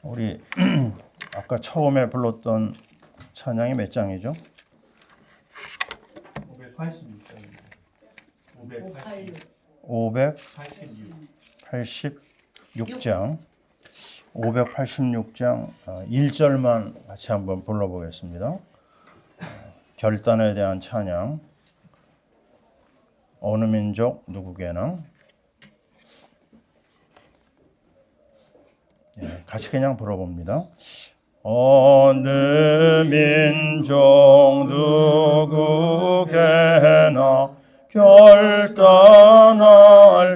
우리 아까 처음에 불렀던 찬양이 몇 장이죠? 586장입니다. 586장 586장 1절만 같이 한번 불러보겠습니다. 결단에 대한 찬양. 어느 민족 누구게나. 같이 그냥 불러봅니다. 어느 민족 누구게나 결단할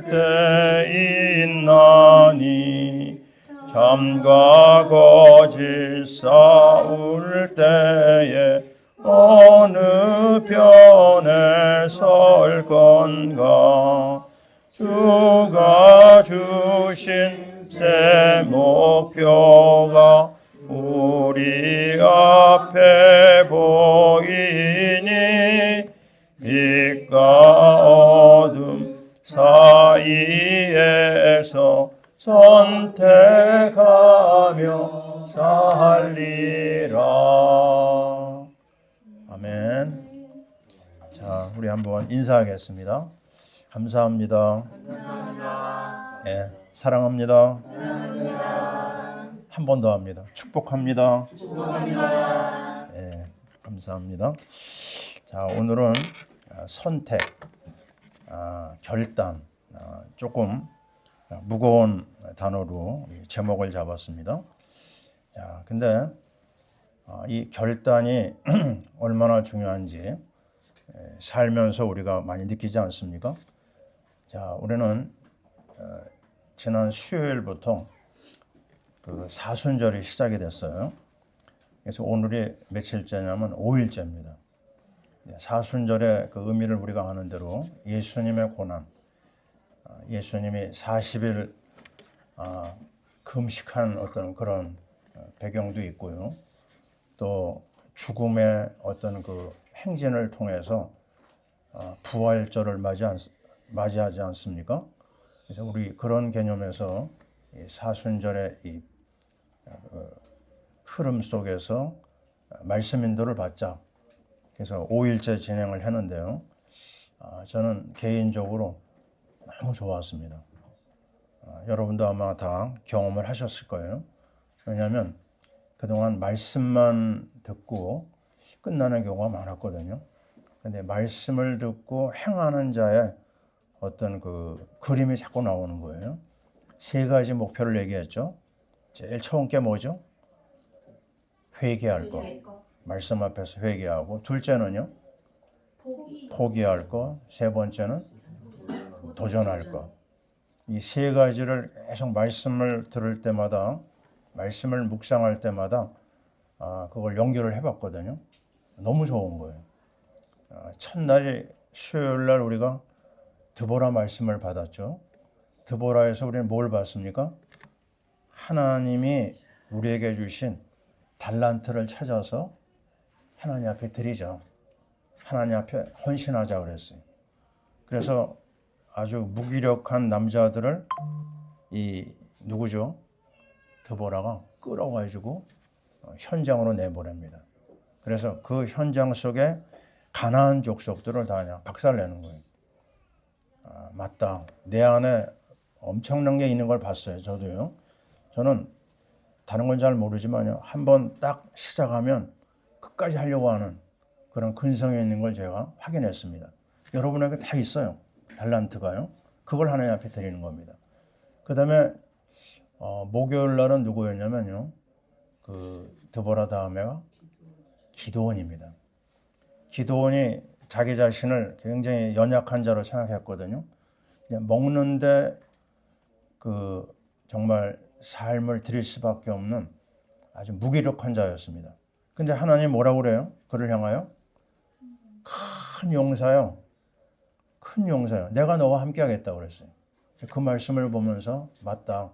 때 있나니 참과 거짓 싸울 때에 어느 편에 설 건가. 주가 주신 새 목표가 우리 앞에 보이니 빛과 어둠 사이에서 선택하며 살리라. 아멘. 자, 우리 한번 인사하겠습니다. 감사합니다. 감사합니다. 네, 사랑합니다. 사랑합니다. 한 번 더 합니다. 축복합니다. 축복합니다. 네, 감사합니다. 자, 오늘은 선택, 결단, 조금 무거운 단어로 제목을 잡았습니다. 자, 근데 이 결단이 얼마나 중요한지 살면서 우리가 많이 느끼지 않습니까? 자, 우리는 지난 수요일부터 그 사순절이 시작이 됐어요. 그래서 오늘이 며칠째냐면 5일째입니다. 사순절의 그 의미를 우리가 아는 대로 예수님의 고난, 예수님이 40일 금식한 어떤 그런 배경도 있고요. 또 죽음의 어떤 그 행진을 통해서 부활절을 맞이하지 않습니까? 그래서 우리 그런 개념에서 사순절의 이 흐름 속에서 말씀 인도를 받자. 그래서 5일째 진행을 했는데요. 저는 개인적으로 너무 좋았습니다. 여러분도 아마 다 경험을 하셨을 거예요. 왜냐하면 그동안 말씀만 듣고 끝나는 경우가 많았거든요. 근데 말씀을 듣고 행하는 자의 어떤 그 그림이 자꾸 나오는 거예요. 세 가지 목표를 얘기했죠. 제일 처음 게 뭐죠? 회개할 것. 말씀 앞에서 회개하고, 둘째는요? 포기할 것. 세 번째는 도전할 것. 이 세 가지를 계속 말씀을 들을 때마다, 말씀을 묵상할 때마다 그걸 연결을 해봤거든요. 너무 좋은 거예요. 첫날이 수요일날 우리가 드보라 말씀을 받았죠. 드보라에서 우리는 뭘 봤습니까? 하나님이 우리에게 주신 달란트를 찾아서 하나님 앞에 드리자. 하나님 앞에 헌신하자 그랬어요. 그래서 아주 무기력한 남자들을 누구죠? 드보라가 끌어가지고 현장으로 내보냅니다. 그래서 그 현장 속에 가나안 족속들을 다 그냥 박살내는 거예요. 맞다. 내 안에 엄청난 게 있는 걸 봤어요. 저도요. 저는 다른 건 잘 모르지만요. 한번 딱 시작하면 끝까지 하려고 하는 그런 근성이 있는 걸 제가 확인했습니다. 여러분에게 다 있어요. 달란트가요. 그걸 하나님 앞에 드리는 겁니다. 그 다음에 목요일 날은 누구였냐면요. 그 드보라 다음에가 기드온입니다. 기드온이 자기 자신을 굉장히 연약한 자로 생각했거든요. 그냥 먹는데 그 정말 삶을 드릴 수밖에 없는 아주 무기력한 자였습니다. 근데 하나님 뭐라고 그래요? 그를 향하여 큰 용사요. 큰 용사요. 내가 너와 함께 하겠다고 그랬어요. 그 말씀을 보면서 맞다.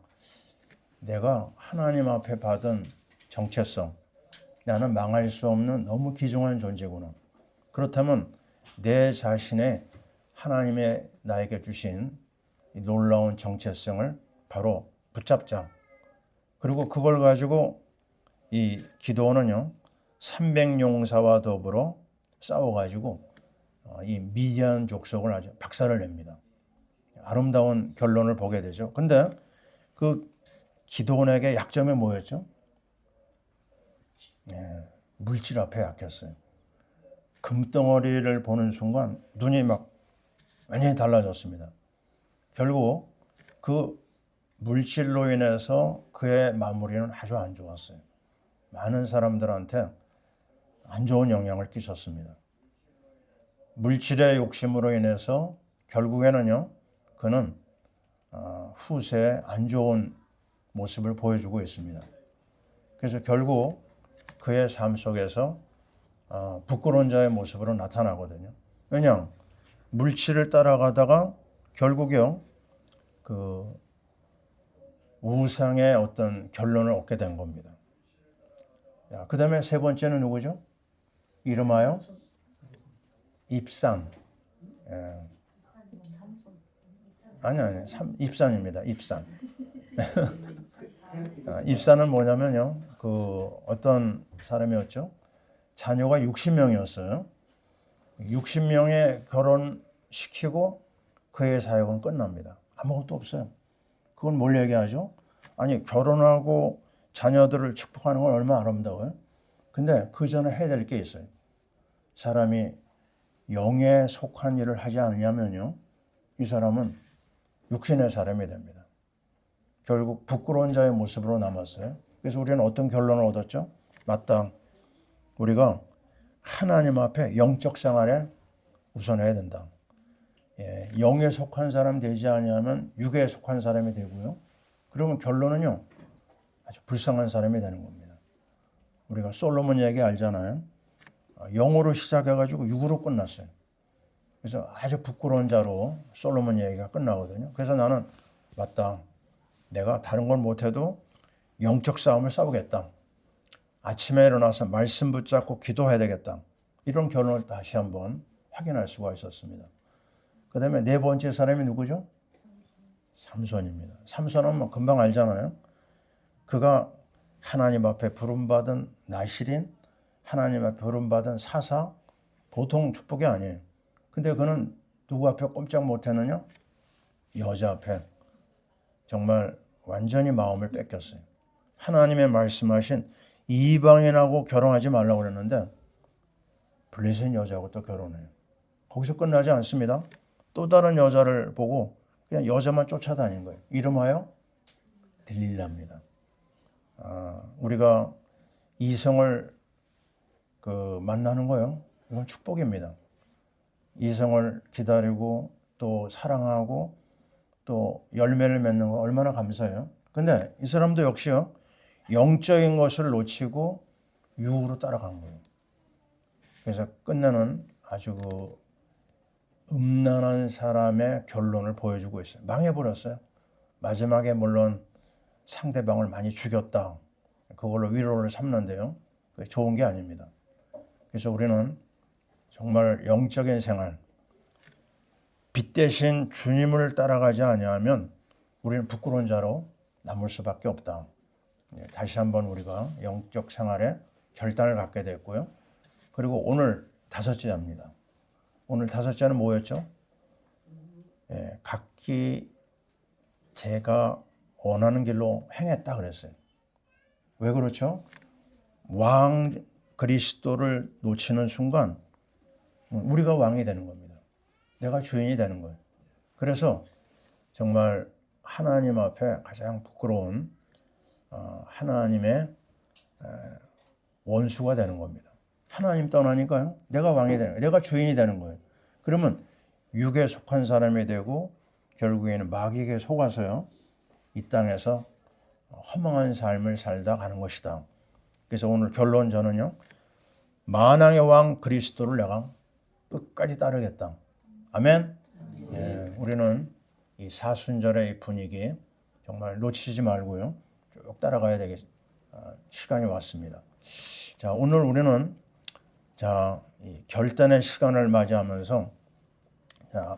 내가 하나님 앞에 받은 정체성. 나는 망할 수 없는 너무 귀중한 존재구나. 그렇다면 내 자신의 하나님의 나에게 주신 이 놀라운 정체성을 바로 붙잡자. 그리고 그걸 가지고 이 기드온은요 300용사와 더불어 싸워가지고 이 미디안 족속을 아주 박살을 냅니다. 아름다운 결론을 보게 되죠. 근데 그 기드온에게 약점이 뭐였죠? 물질 앞에 약했어요. 금덩어리를 보는 순간 눈이 막 완전히 달라졌습니다. 결국 그 물질로 인해서 그의 마무리는 아주 안 좋았어요. 많은 사람들한테 안 좋은 영향을 끼쳤습니다. 물질의 욕심으로 인해서 결국에는요, 그는 후세에 안 좋은 모습을 보여주고 있습니다. 그래서 결국 그의 삶 속에서 부끄러운 자의 모습으로 나타나거든요. 왜냐? 물질을 따라가다가 결국요, 그 우상의 어떤 결론을 얻게 된 겁니다. 그 다음에 세 번째는 누구죠? 이름하여 입산. 아니, 입산입니다. 입산. 입산은 뭐냐면요, 그 어떤 사람이었죠? 자녀가 60명이었어요. 60명에 결혼시키고 그의 사역은 끝납니다. 아무것도 없어요. 그건 뭘 얘기하죠? 아니, 결혼하고 자녀들을 축복하는 건 얼마나 아름다워요? 근데 그 전에 해야 될 게 있어요. 사람이 영에 속한 일을 하지 않으냐면요, 이 사람은 육신의 사람이 됩니다. 결국 부끄러운 자의 모습으로 남았어요. 그래서 우리는 어떤 결론을 얻었죠? 맞다. 우리가 하나님 앞에 영적 생활에 우선해야 된다. 영에 속한 사람 되지 아니하면 육에 속한 사람이 되고요. 그러면 결론은요, 아주 불쌍한 사람이 되는 겁니다. 우리가 솔로몬 얘기 알잖아요. 영으로 시작해가지고 육으로 끝났어요. 그래서 아주 부끄러운 자로 솔로몬 얘기가 끝나거든요. 그래서 나는 맞다. 내가 다른 걸 못해도 영적 싸움을 싸우겠다. 아침에 일어나서 말씀 붙잡고 기도해야 되겠다. 이런 결론을 다시 한번 확인할 수가 있었습니다. 그 다음에 네 번째 사람이 누구죠? 삼손입니다. 삼손은 뭐 금방 알잖아요. 그가 하나님 앞에 부름받은 나실인, 하나님 앞에 부름받은 사사, 보통 축복이 아니에요. 근데 그는 누구 앞에 꼼짝 못했느냐? 여자 앞에 정말 완전히 마음을 뺏겼어요. 하나님의 말씀하신 이방인하고 결혼하지 말라고 그랬는데 블레셋 여자하고 또 결혼해요. 거기서 끝나지 않습니다. 또 다른 여자를 보고 그냥 여자만 쫓아다닌 거예요. 이름하여 들릴라입니다. 우리가 이성을 만나는 거예요. 이건 축복입니다. 이성을 기다리고 또 사랑하고 또 열매를 맺는 거 얼마나 감사해요. 근데 이 사람도 역시요, 영적인 것을 놓치고 육으로 따라간 거예요. 그래서 끝내는 아주 음란한 사람의 결론을 보여주고 있어요. 망해버렸어요. 마지막에 물론 상대방을 많이 죽였다. 그걸로 위로를 삼는데요. 그게 좋은 게 아닙니다. 그래서 우리는 정말 영적인 생활, 빛 대신 주님을 따라가지 아니하면 우리는 부끄러운 자로 남을 수밖에 없다. 다시 한번 우리가 영적 생활에 결단을 갖게 됐고요. 그리고 오늘 다섯째입니다. 오늘 다섯째는 뭐였죠? 각기 제가 원하는 길로 행했다 그랬어요. 왜 그렇죠? 왕 그리스도를 놓치는 순간 우리가 왕이 되는 겁니다. 내가 주인이 되는 거예요. 그래서 정말 하나님 앞에 가장 부끄러운 하나님의 원수가 되는 겁니다. 하나님 떠나니까요, 내가 왕이 되는 거예요. 내가 주인이 되는 거예요. 그러면 육에 속한 사람이 되고 결국에는 마귀에게 속아서요, 이 땅에서 허망한 삶을 살다 가는 것이다. 그래서 오늘 결론 저는요, 만왕의 왕 그리스도를 내가 끝까지 따르겠다. 아멘. 우리는 이 사순절의 이 분위기 정말 놓치지 말고요, 쭉 따라가야 되겠. 시간이 왔습니다. 자, 오늘 우리는 이 결단의 시간을 맞이하면서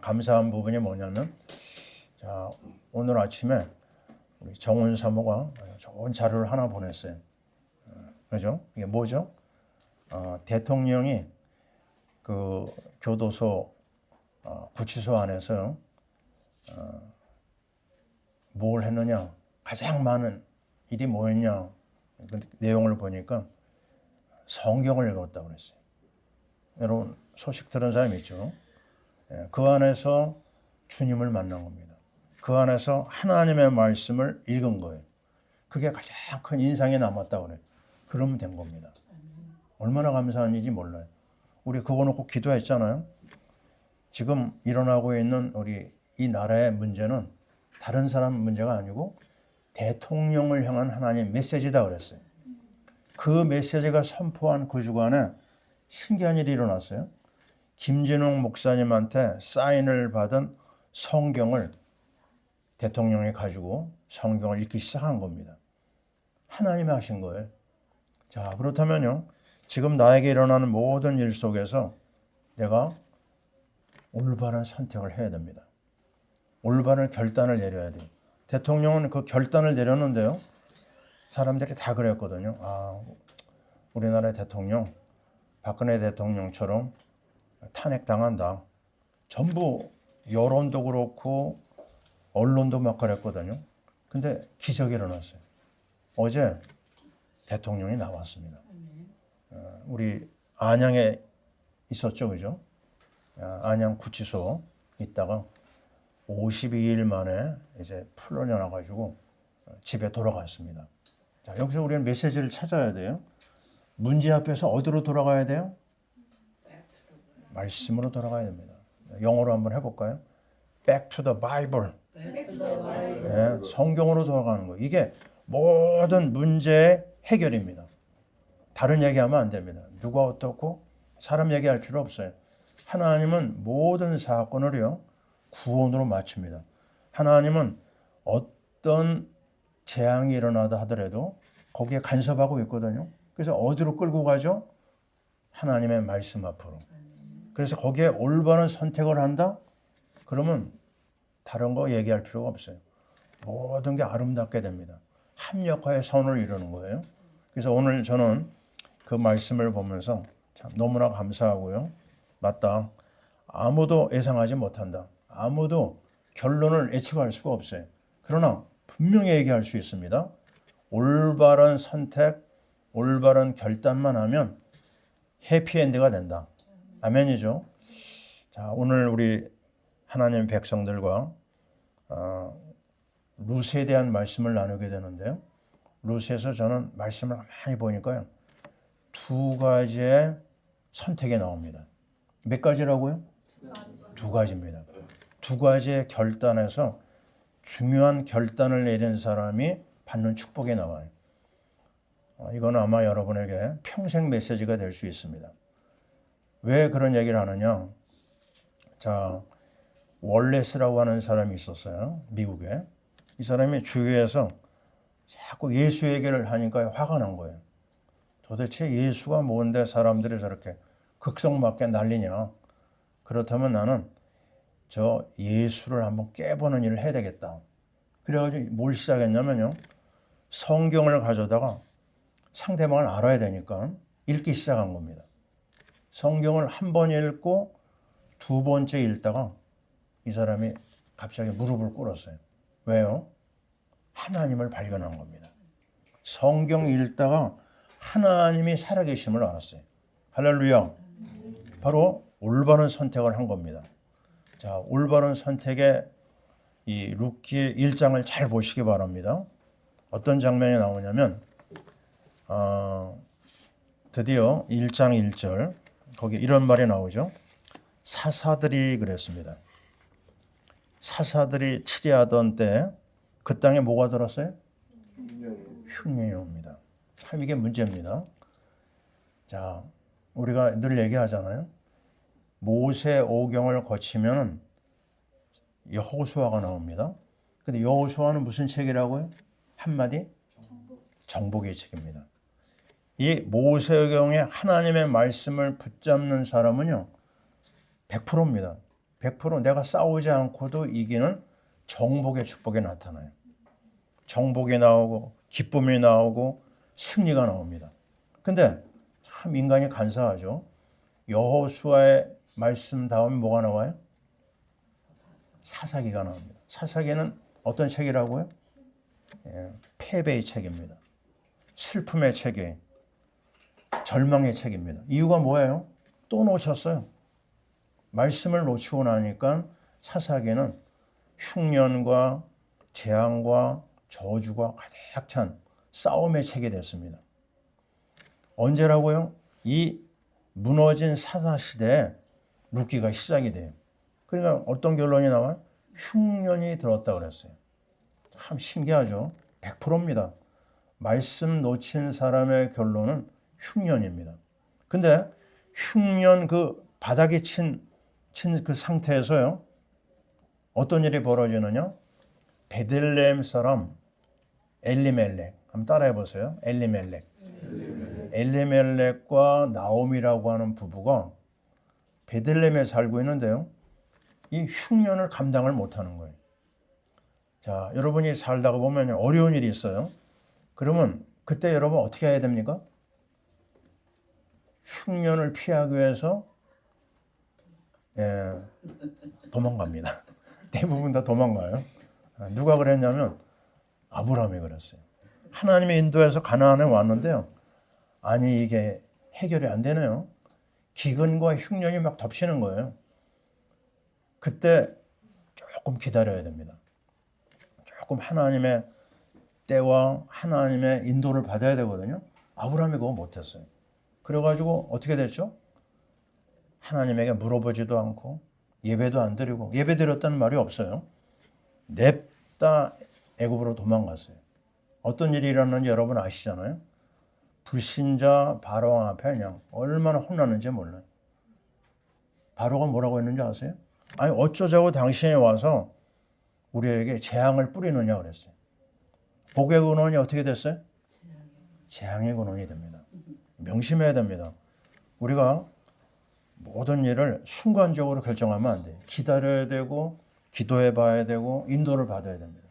감사한 부분이 뭐냐면, 오늘 아침에 우리 정훈 사모가 좋은 자료를 하나 보냈어요. 그죠? 이게 뭐죠? 대통령이 그 교도소 구치소 안에서 뭘 했느냐, 가장 많은 일이 뭐였냐, 그 내용을 보니까 성경을 읽었다고 그랬어요. 여러분 소식 들은 사람 있죠? 그 안에서 주님을 만난 겁니다. 그 안에서 하나님의 말씀을 읽은 거예요. 그게 가장 큰 인상이 남았다고 그래요. 그러면 된 겁니다. 얼마나 감사한 일인지 몰라요. 우리 그거 놓고 기도했잖아요. 지금 일어나고 있는 우리 이 나라의 문제는 다른 사람 문제가 아니고 대통령을 향한 하나님의 메시지다 그랬어요. 그 메시지가 선포한 그 주간에 신기한 일이 일어났어요. 김진웅 목사님한테 사인을 받은 성경을 대통령이 가지고 성경을 읽기 시작한 겁니다. 하나님이 하신 거예요. 자, 그렇다면요, 지금 나에게 일어나는 모든 일 속에서 내가 올바른 선택을 해야 됩니다. 올바른 결단을 내려야 돼요. 대통령은 그 결단을 내렸는데요, 사람들이 다 그랬거든요. 우리나라의 대통령, 박근혜 대통령처럼 탄핵당한다. 전부 여론도 그렇고 언론도 막 그랬거든요. 근데 기적이 일어났어요. 어제 대통령이 나왔습니다. 우리 안양에 있었죠, 그죠? 안양 구치소 있다가 52일 만에 이제 풀려나가지고 집에 돌아갔습니다. 자, 여기서 우리는 메시지를 찾아야 돼요. 문제 앞에서 어디로 돌아가야 돼요? 말씀으로 돌아가야 됩니다. 영어로 한번 해볼까요? Back to the Bible. 네, 성경으로 돌아가는 거. 이게 모든 문제의 해결입니다. 다른 얘기하면 안 됩니다. 누가 어떻고 사람 얘기할 필요 없어요. 하나님은 모든 사건을요, 구원으로 맞춥니다. 하나님은 어떤 재앙이 일어나다 하더라도 거기에 간섭하고 있거든요. 그래서 어디로 끌고 가죠? 하나님의 말씀 앞으로. 그래서 거기에 올바른 선택을 한다? 그러면 다른 거 얘기할 필요가 없어요. 모든 게 아름답게 됩니다. 합력하여 선을 이루는 거예요. 그래서 오늘 저는 그 말씀을 보면서 참 너무나 감사하고요. 맞다. 아무도 예상하지 못한다. 아무도 결론을 예측할 수가 없어요. 그러나 분명히 얘기할 수 있습니다. 올바른 선택, 올바른 결단만 하면 해피엔드가 된다. 아멘이죠. 자, 오늘 우리 하나님 백성들과 룻에 대한 말씀을 나누게 되는데요. 룻에서 저는 말씀을 많이 보니까요, 두 가지의 선택이 나옵니다. 몇 가지라고요? 두 가지입니다. 두 가지의 결단에서 중요한 결단을 내린 사람이 받는 축복이 나와요. 이건 아마 여러분에게 평생 메시지가 될 수 있습니다. 왜 그런 얘기를 하느냐? 자, 월레스라고 하는 사람이 있었어요. 미국에. 이 사람이 주위에서 자꾸 예수 얘기를 하니까 화가 난 거예요. 도대체 예수가 뭔데 사람들이 저렇게 극성맞게 난리냐? 그렇다면 나는 저 예수를 한번 깨보는 일을 해야 되겠다. 그래가지고 뭘 시작했냐면요, 성경을 가져다가 상대방을 알아야 되니까 읽기 시작한 겁니다. 성경을 한 번 읽고 두 번째 읽다가 이 사람이 갑자기 무릎을 꿇었어요. 왜요? 하나님을 발견한 겁니다. 성경 읽다가 하나님이 살아계심을 알았어요. 할렐루야. 바로 올바른 선택을 한 겁니다. 자, 올바른 선택의 이 룻기 1장을 잘 보시기 바랍니다. 어떤 장면이 나오냐면 드디어 1장 1절 거기 이런 말이 나오죠. 사사들이 그랬습니다. 사사들이 치리하던 때 그 땅에 뭐가 들었어요? 흉년이 옵니다. 참 이게 문제입니다. 자, 우리가 늘 얘기하잖아요. 모세 오경을 거치면 여호수아가 나옵니다. 근데 여호수아는 무슨 책이라고요? 한마디? 정복의 책입니다. 이 모세오경에 하나님의 말씀을 붙잡는 사람은요, 100%입니다. 100% 내가 싸우지 않고도 이기는 정복의 축복이 나타나요. 정복이 나오고 기쁨이 나오고 승리가 나옵니다. 근데 참 인간이 간사하죠. 여호수아의 말씀 다음에 뭐가 나와요? 사사기가 나옵니다. 사사기는 어떤 책이라고요? 패배의 책입니다. 슬픔의 책이에요. 절망의 책입니다. 이유가 뭐예요? 또 놓쳤어요. 말씀을 놓치고 나니까 사사기는 흉년과 재앙과 저주가 가득 찬 싸움의 책이 됐습니다. 언제라고요? 이 무너진 사사시대에 룻기가 시작이 돼요. 그러니까 어떤 결론이 나와요? 흉년이 들었다 그랬어요. 참 신기하죠? 100%입니다. 말씀 놓친 사람의 결론은 흉년입니다. 근데 흉년 그 바닥에 친 그 상태에서요. 어떤 일이 벌어지느냐? 베들레헴 사람 엘리멜렉. 한번 따라해 보세요. 엘리멜렉과 나오미라고 하는 부부가 베들레헴에 살고 있는데요. 이 흉년을 감당을 못하는 거예요. 자, 여러분이 살다가 보면 어려운 일이 있어요. 그러면 그때 여러분 어떻게 해야 됩니까? 흉년을 피하기 위해서 도망갑니다. 대부분 다 도망가요. 누가 그랬냐면 아브라함이 그랬어요. 하나님의 인도에서 가나안에 왔는데요. 아니 이게 해결이 안 되네요. 기근과 흉년이 막 덮치는 거예요. 그때 조금 기다려야 됩니다. 조금 하나님의 때와 하나님의 인도를 받아야 되거든요. 아브라함이 그거 못했어요. 그래가지고 어떻게 됐죠? 하나님에게 물어보지도 않고 예배도 안 드리고 예배 드렸다는 말이 없어요. 냅다 애굽으로 도망갔어요. 어떤 일이 일어났는지 여러분 아시잖아요. 불신자 바로왕 앞에 그냥 얼마나 혼났는지 몰라요. 바로가 뭐라고 했는지 아세요? 아니 어쩌자고 당신이 와서 우리에게 재앙을 뿌리느냐 그랬어요. 복의 근원이 어떻게 됐어요? 재앙의 근원이 됩니다. 명심해야 됩니다. 우리가 모든 일을 순간적으로 결정하면 안 돼요. 기다려야 되고 기도해 봐야 되고 인도를 받아야 됩니다.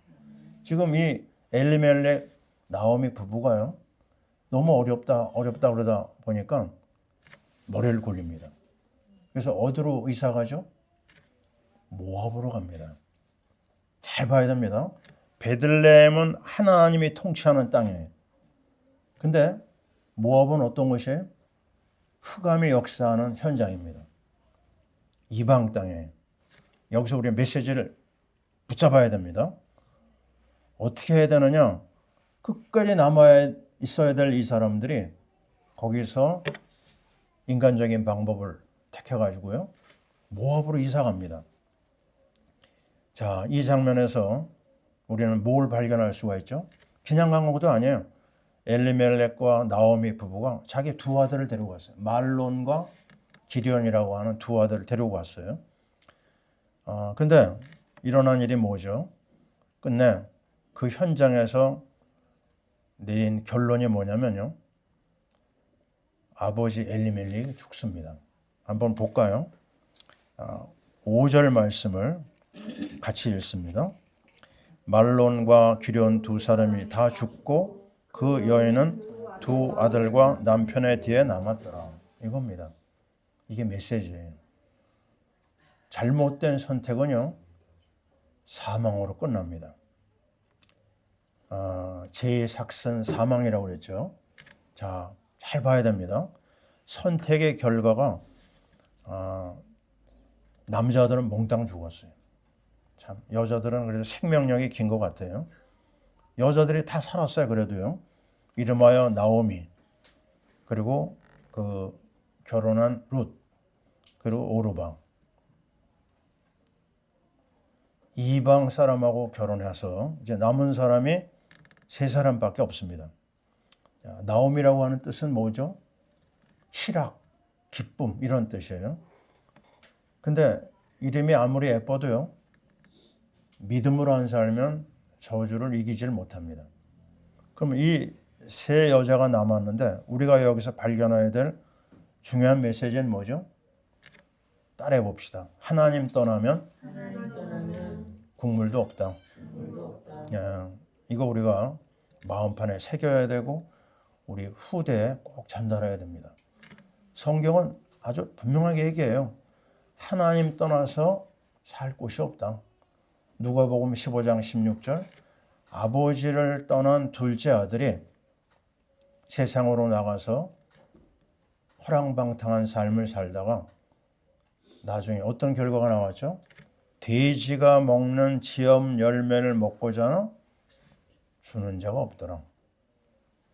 지금 이 엘리멜렉 나오미 부부가요. 너무 어렵다 그러다 보니까 머리를 굴립니다. 그래서 어디로 이사 가죠? 모압으로 갑니다. 잘 봐야 됩니다. 베들레헴은 하나님이 통치하는 땅이에요. 근데 모압은 어떤 곳이에요? 흑암이 역사하는 현장입니다. 이방 땅에. 여기서 우리 메시지를 붙잡아야 됩니다. 어떻게 해야 되느냐? 끝까지 남아 있어야 될 이 사람들이 거기서 인간적인 방법을 택해가지고요. 모압으로 이사 갑니다. 자, 이 장면에서 우리는 뭘 발견할 수가 있죠? 그냥 간 것도 아니에요. 엘리멜렉과 나오미 부부가 자기 두 아들을 데리고 갔어요. 말론과 기련이라고 하는 두 아들을 데리고 갔어요. 근데 일어난 일이 뭐죠? 끝내 그 현장에서 내린 결론이 뭐냐면요. 아버지 엘리멜렉이 죽습니다. 한번 볼까요? 5절 말씀을 같이 읽습니다. 말론과 기련 두 사람이 다 죽고 그 여인은 두 아들과 남편의 뒤에 남았더라. 이겁니다. 이게 메시지예요. 잘못된 선택은요. 사망으로 끝납니다. 제삭슨 사망이라고 그랬죠. 자, 잘 봐야 됩니다. 선택의 결과가 남자들은 몽땅 죽었어요. 참 여자들은 그래도 생명력이 긴 것 같아요. 여자들이 다 살았어요. 그래도요. 이름하여 나오미 그리고 그 결혼한 룻 그리고 오르바 이방 사람하고 결혼해서 이제 남은 사람이 세 사람밖에 없습니다. 나오미라고 하는 뜻은 뭐죠? 희락, 기쁨 이런 뜻이에요. 근데 이름이 아무리 예뻐도요. 믿음으로 안 살면 저주를 이기질 못합니다. 그럼 이 세 여자가 남았는데 우리가 여기서 발견해야 될 중요한 메시지는 뭐죠? 따라해 봅시다. 하나님 떠나면 국물도 없다. 이거 우리가 마음판에 새겨야 되고 우리 후대에 꼭 전달해야 됩니다. 성경은 아주 분명하게 얘기해요. 하나님 떠나서 살 곳이 없다. 누가복음 15장 16절 아버지를 떠난 둘째 아들이 세상으로 나가서 허랑방탕한 삶을 살다가 나중에 어떤 결과가 나왔죠? 돼지가 먹는 지엄 열매를 먹고자 주는 자가 없더라.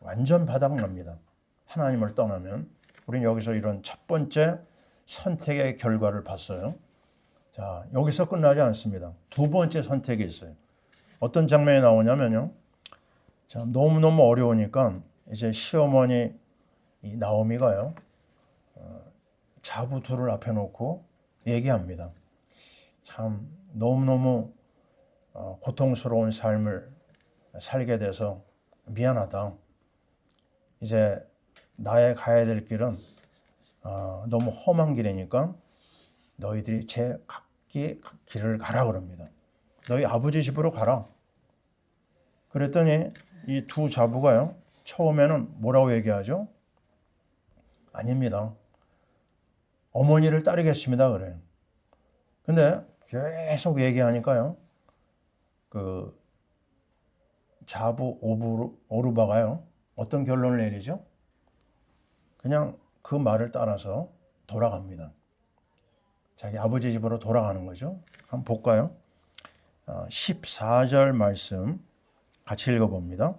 완전 바닥납니다. 하나님을 떠나면. 우리는 여기서 이런 첫 번째 선택의 결과를 봤어요. 자, 여기서 끝나지 않습니다. 두 번째 선택이 있어요. 어떤 장면이 나오냐면요. 자, 너무너무 어려우니까 이제 시어머니 이 나오미가요. 자부 둘을 앞에 놓고 얘기합니다. 참 너무너무 고통스러운 삶을 살게 돼서 미안하다. 이제 나의 가야 될 길은 너무 험한 길이니까 너희들이 제 각기 길을 가라 그럽니다. 너희 아버지 집으로 가라. 그랬더니 이 두 자부가요. 처음에는 뭐라고 얘기하죠? 아닙니다. 어머니를 따르겠습니다. 그래요. 근데 계속 얘기하니까요. 그 자부 오르바가요. 어떤 결론을 내리죠? 그냥 그 말을 따라서 돌아갑니다. 자기 아버지 집으로 돌아가는 거죠. 한번 볼까요? 14절 말씀 같이 읽어봅니다.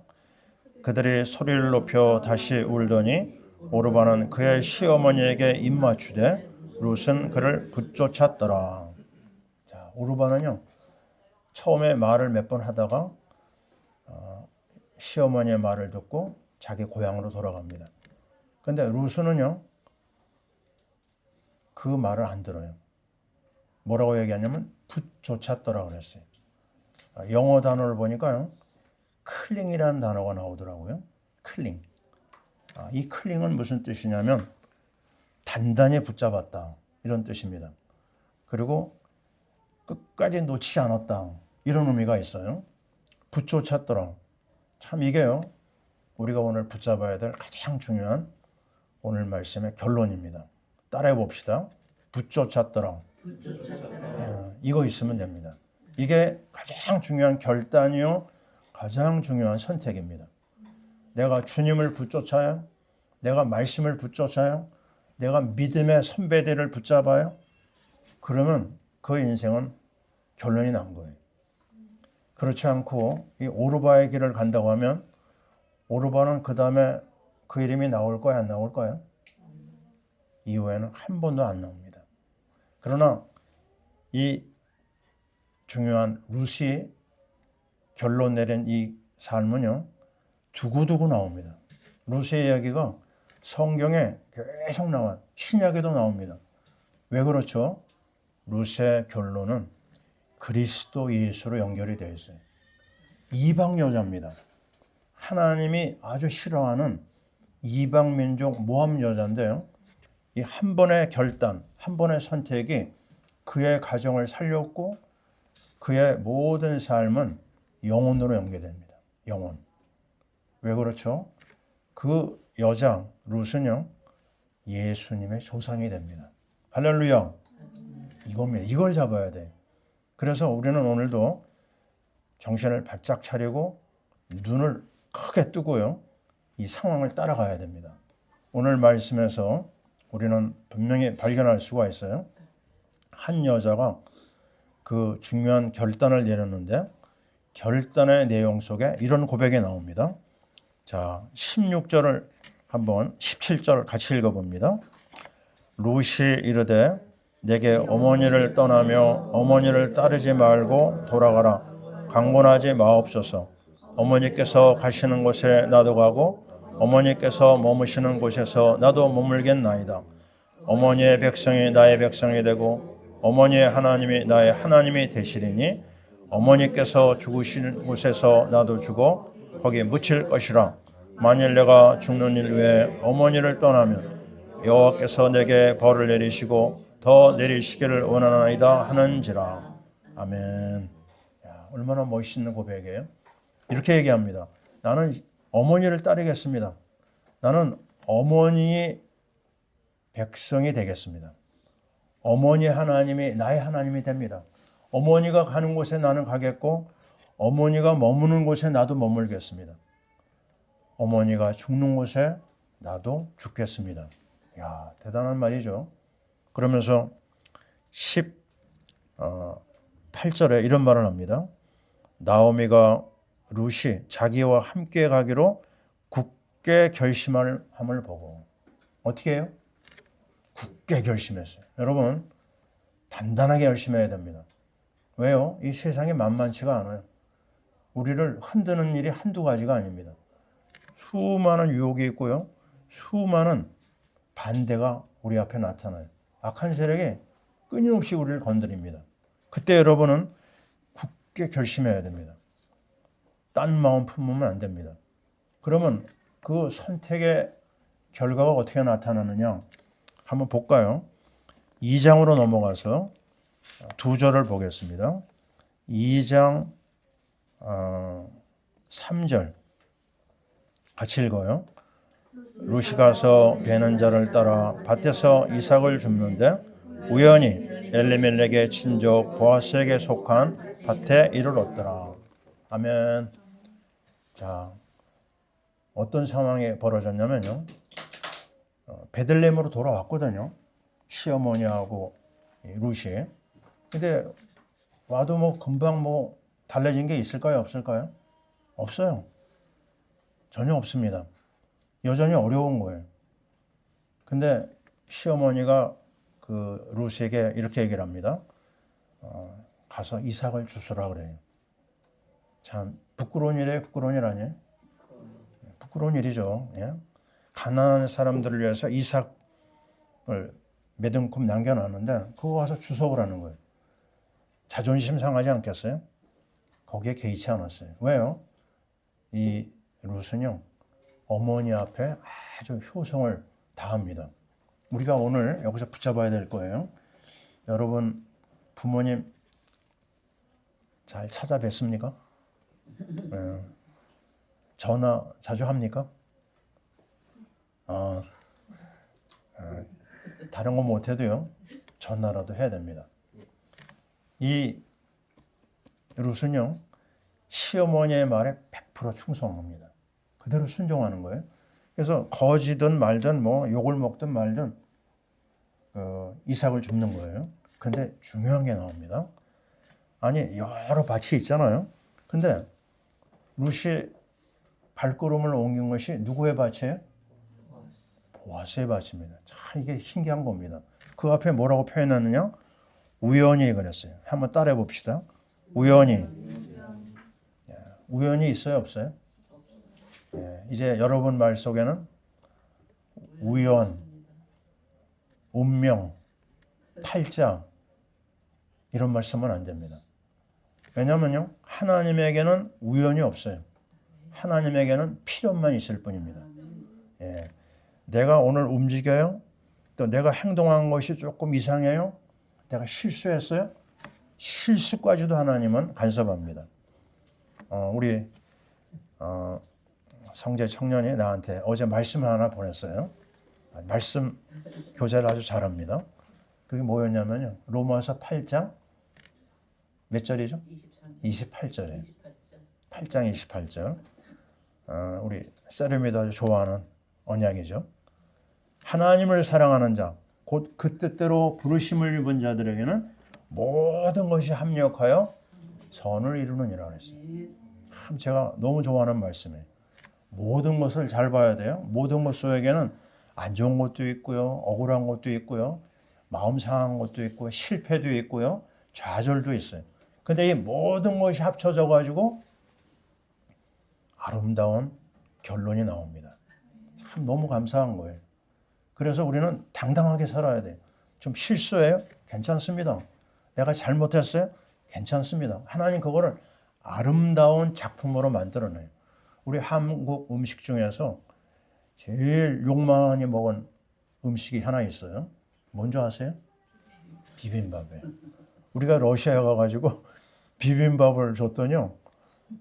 그들이 소리를 높여 다시 울더니 오르바는 그의 시어머니에게 입맞추되 룻은 그를 붙쫓았더라. 자, 오르바는요. 처음에 말을 몇 번 하다가 시어머니의 말을 듣고 자기 고향으로 돌아갑니다. 근데 룻은요. 그 말을 안 들어요. 뭐라고 얘기하냐면 붙쫓았더라 그랬어요. 영어 단어를 보니까요. 클링이라는 단어가 나오더라고요. 클링. 이 클링은 무슨 뜻이냐면 단단히 붙잡았다. 이런 뜻입니다. 그리고 끝까지 놓치지 않았다. 이런 의미가 있어요. 붙쫓았더라. 참 이게요. 우리가 오늘 붙잡아야 될 가장 중요한 오늘 말씀의 결론입니다. 따라해 봅시다. 붙쫓았더라. 이거 있으면 됩니다. 이게 가장 중요한 결단이요. 가장 중요한 선택입니다. 내가 주님을 붙쫓아요. 내가 말씀을 붙쫓아요. 내가 믿음의 선배들을 붙잡아요. 그러면 그 인생은 결론이 난 거예요. 그렇지 않고 이 오르바의 길을 간다고 하면 오르바는 그 다음에 그 이름이 나올 거야 안 나올 거야? 이후에는 한 번도 안 나옵니다. 그러나 이 중요한 룻이 결론 내린 이 삶은요. 두고두고 나옵니다. 룻의 이야기가 성경에 계속 나와요. 신약에도 나옵니다. 왜 그렇죠? 룻의 결론은 그리스도 예수로 연결이 되어 있어요. 이방 여자입니다. 하나님이 아주 싫어하는 이방 민족 모함 여자인데요. 이 한 번의 결단, 한 번의 선택이 그의 가정을 살렸고 그의 모든 삶은 영혼으로 연계됩니다. 영혼. 왜 그렇죠? 그 여자 룻은요. 예수님의 조상이 됩니다. 할렐루야. 이겁니다. 이걸 잡아야 돼. 그래서 우리는 오늘도 정신을 바짝 차리고 눈을 크게 뜨고요. 이 상황을 따라가야 됩니다. 오늘 말씀에서 우리는 분명히 발견할 수가 있어요. 한 여자가 그 중요한 결단을 내렸는데 결단의 내용 속에 이런 고백이 나옵니다. 자, 16절을 한번 17절 같이 읽어봅니다. 룻이 이르되 내게 어머니를 떠나며 어머니를 따르지 말고 돌아가라. 강권하지 마옵소서. 어머니께서 가시는 곳에 나도 가고 어머니께서 머무시는 곳에서 나도 머물겠나이다. 어머니의 백성이 나의 백성이 되고 어머니의 하나님이 나의 하나님이 되시리니 어머니께서 죽으시는 곳에서 나도 죽어 거기 묻힐 것이라. 만일 내가 죽는 일 외에 어머니를 떠나면 여호와께서 내게 벌을 내리시고 더 내리시기를 원하나이다 하는지라. 아멘. 야, 얼마나 멋있는 고백이에요. 이렇게 얘기합니다. 나는 어머니를 따르겠습니다. 나는 어머니의 백성이 되겠습니다. 어머니 하나님이 나의 하나님이 됩니다. 어머니가 가는 곳에 나는 가겠고 어머니가 머무는 곳에 나도 머물겠습니다. 어머니가 죽는 곳에 나도 죽겠습니다. 야, 대단한 말이죠. 그러면서 18절에 이런 말을 합니다. 나오미가 룻이 자기와 함께 가기로 굳게 결심함을 보고 어떻게 해요? 굳게 결심했어요. 여러분 단단하게 결심해야 됩니다. 왜요? 이 세상이 만만치가 않아요. 우리를 흔드는 일이 한두 가지가 아닙니다. 수많은 유혹이 있고요. 수많은 반대가 우리 앞에 나타나요. 악한 세력이 끊임없이 우리를 건드립니다. 그때 여러분은 굳게 결심해야 됩니다. 딴 마음 품으면 안 됩니다. 그러면 그 선택의 결과가 어떻게 나타나느냐 한번 볼까요? 2장으로 넘어가서 두 절을 보겠습니다. 2장 3절 같이 읽어요. 룻이 가서 베는 자를 따라 밭에서 이삭을 줍는데 우연히 엘리멜렉의 친족 보아스에게 속한 밭에 이르렀더라. 아멘. 자, 어떤 상황이 벌어졌냐면요. 베들레헴으로 돌아왔거든요. 시어머니하고 룻이. 근데 와도 뭐 금방 뭐 달라진 게 있을까요? 없을까요? 없어요. 전혀 없습니다. 여전히 어려운 거예요. 근데 시어머니가 그 룻에게 이렇게 얘기를 합니다. 가서 이삭을 주스라 그래요. 참 부끄러운 일이에요? 부끄러운 일 아니에요? 부끄러운 일이죠. 예? 가난한 사람들을 위해서 이삭을 몇 움큼 남겨놨는데 그거 와서 주워오라는 거예요. 자존심 상하지 않겠어요? 거기에 개의치 않았어요. 왜요? 이 룻은요. 어머니 앞에 아주 효성을 다합니다. 우리가 오늘 여기서 붙잡아야 될 거예요. 여러분 부모님 잘 찾아뵙습니까? 전화 자주 합니까? 다른 거 못해도요. 전화라도 해야 됩니다. 이 룻은요. 시어머니의 말에 100% 충성합니다. 그대로 순종하는 거예요. 그래서 거지든 말든 뭐 욕을 먹든 말든 이삭을 줍는 거예요. 근데 중요한 게 나옵니다. 아니 여러 밭이 있잖아요. 근데 룻이 발걸음을 옮긴 것이 누구의 밭이에요? 보아스의 밭입니다. 참 이게 신기한 겁니다. 그 앞에 뭐라고 표현하느냐? 우연히 그랬어요. 한번 따라해 봅시다. 우연히. 우연히 있어요? 없어요? 이제 여러분 말 속에는 우연, 운명, 팔자 이런 말 쓰면 안 됩니다. 왜냐하면요. 하나님에게는 우연이 없어요. 하나님에게는 필연만 있을 뿐입니다. 내가 오늘 움직여요? 또 내가 행동한 것이 조금 이상해요? 내가 실수했어요? 실수까지도 하나님은 간섭합니다. 우리 성재 청년이 나한테 어제 말씀 하나 보냈어요. 말씀 교재를 아주 잘합니다. 그게 뭐였냐면요. 로마서 8장 몇 절이죠? 28절이에요. 8장 28절. 우리 세르미도 아주 좋아하는 언약이죠. 하나님을 사랑하는 자, 곧 그 뜻대로 부르심을 입은 자들에게는 모든 것이 합력하여 선을 이루느니라 그랬어요. 참 제가 너무 좋아하는 말씀이에요. 모든 것을 잘 봐야 돼요. 모든 것 속에는 안 좋은 것도 있고요. 억울한 것도 있고요. 마음 상한 것도 있고요. 실패도 있고요. 좌절도 있어요. 근데 이 모든 것이 합쳐져 가지고 아름다운 결론이 나옵니다. 참 너무 감사한 거예요. 그래서 우리는 당당하게 살아야 돼요. 좀 실수해요? 괜찮습니다. 내가 잘못했어요? 괜찮습니다. 하나님 그거를 아름다운 작품으로 만들어내요. 우리 한국 음식 중에서 제일 욕 많이 먹은 음식이 하나 있어요. 뭔지 아세요? 비빔밥이에요. 우리가 러시아에 가가지고 비빔밥을 줬더니요.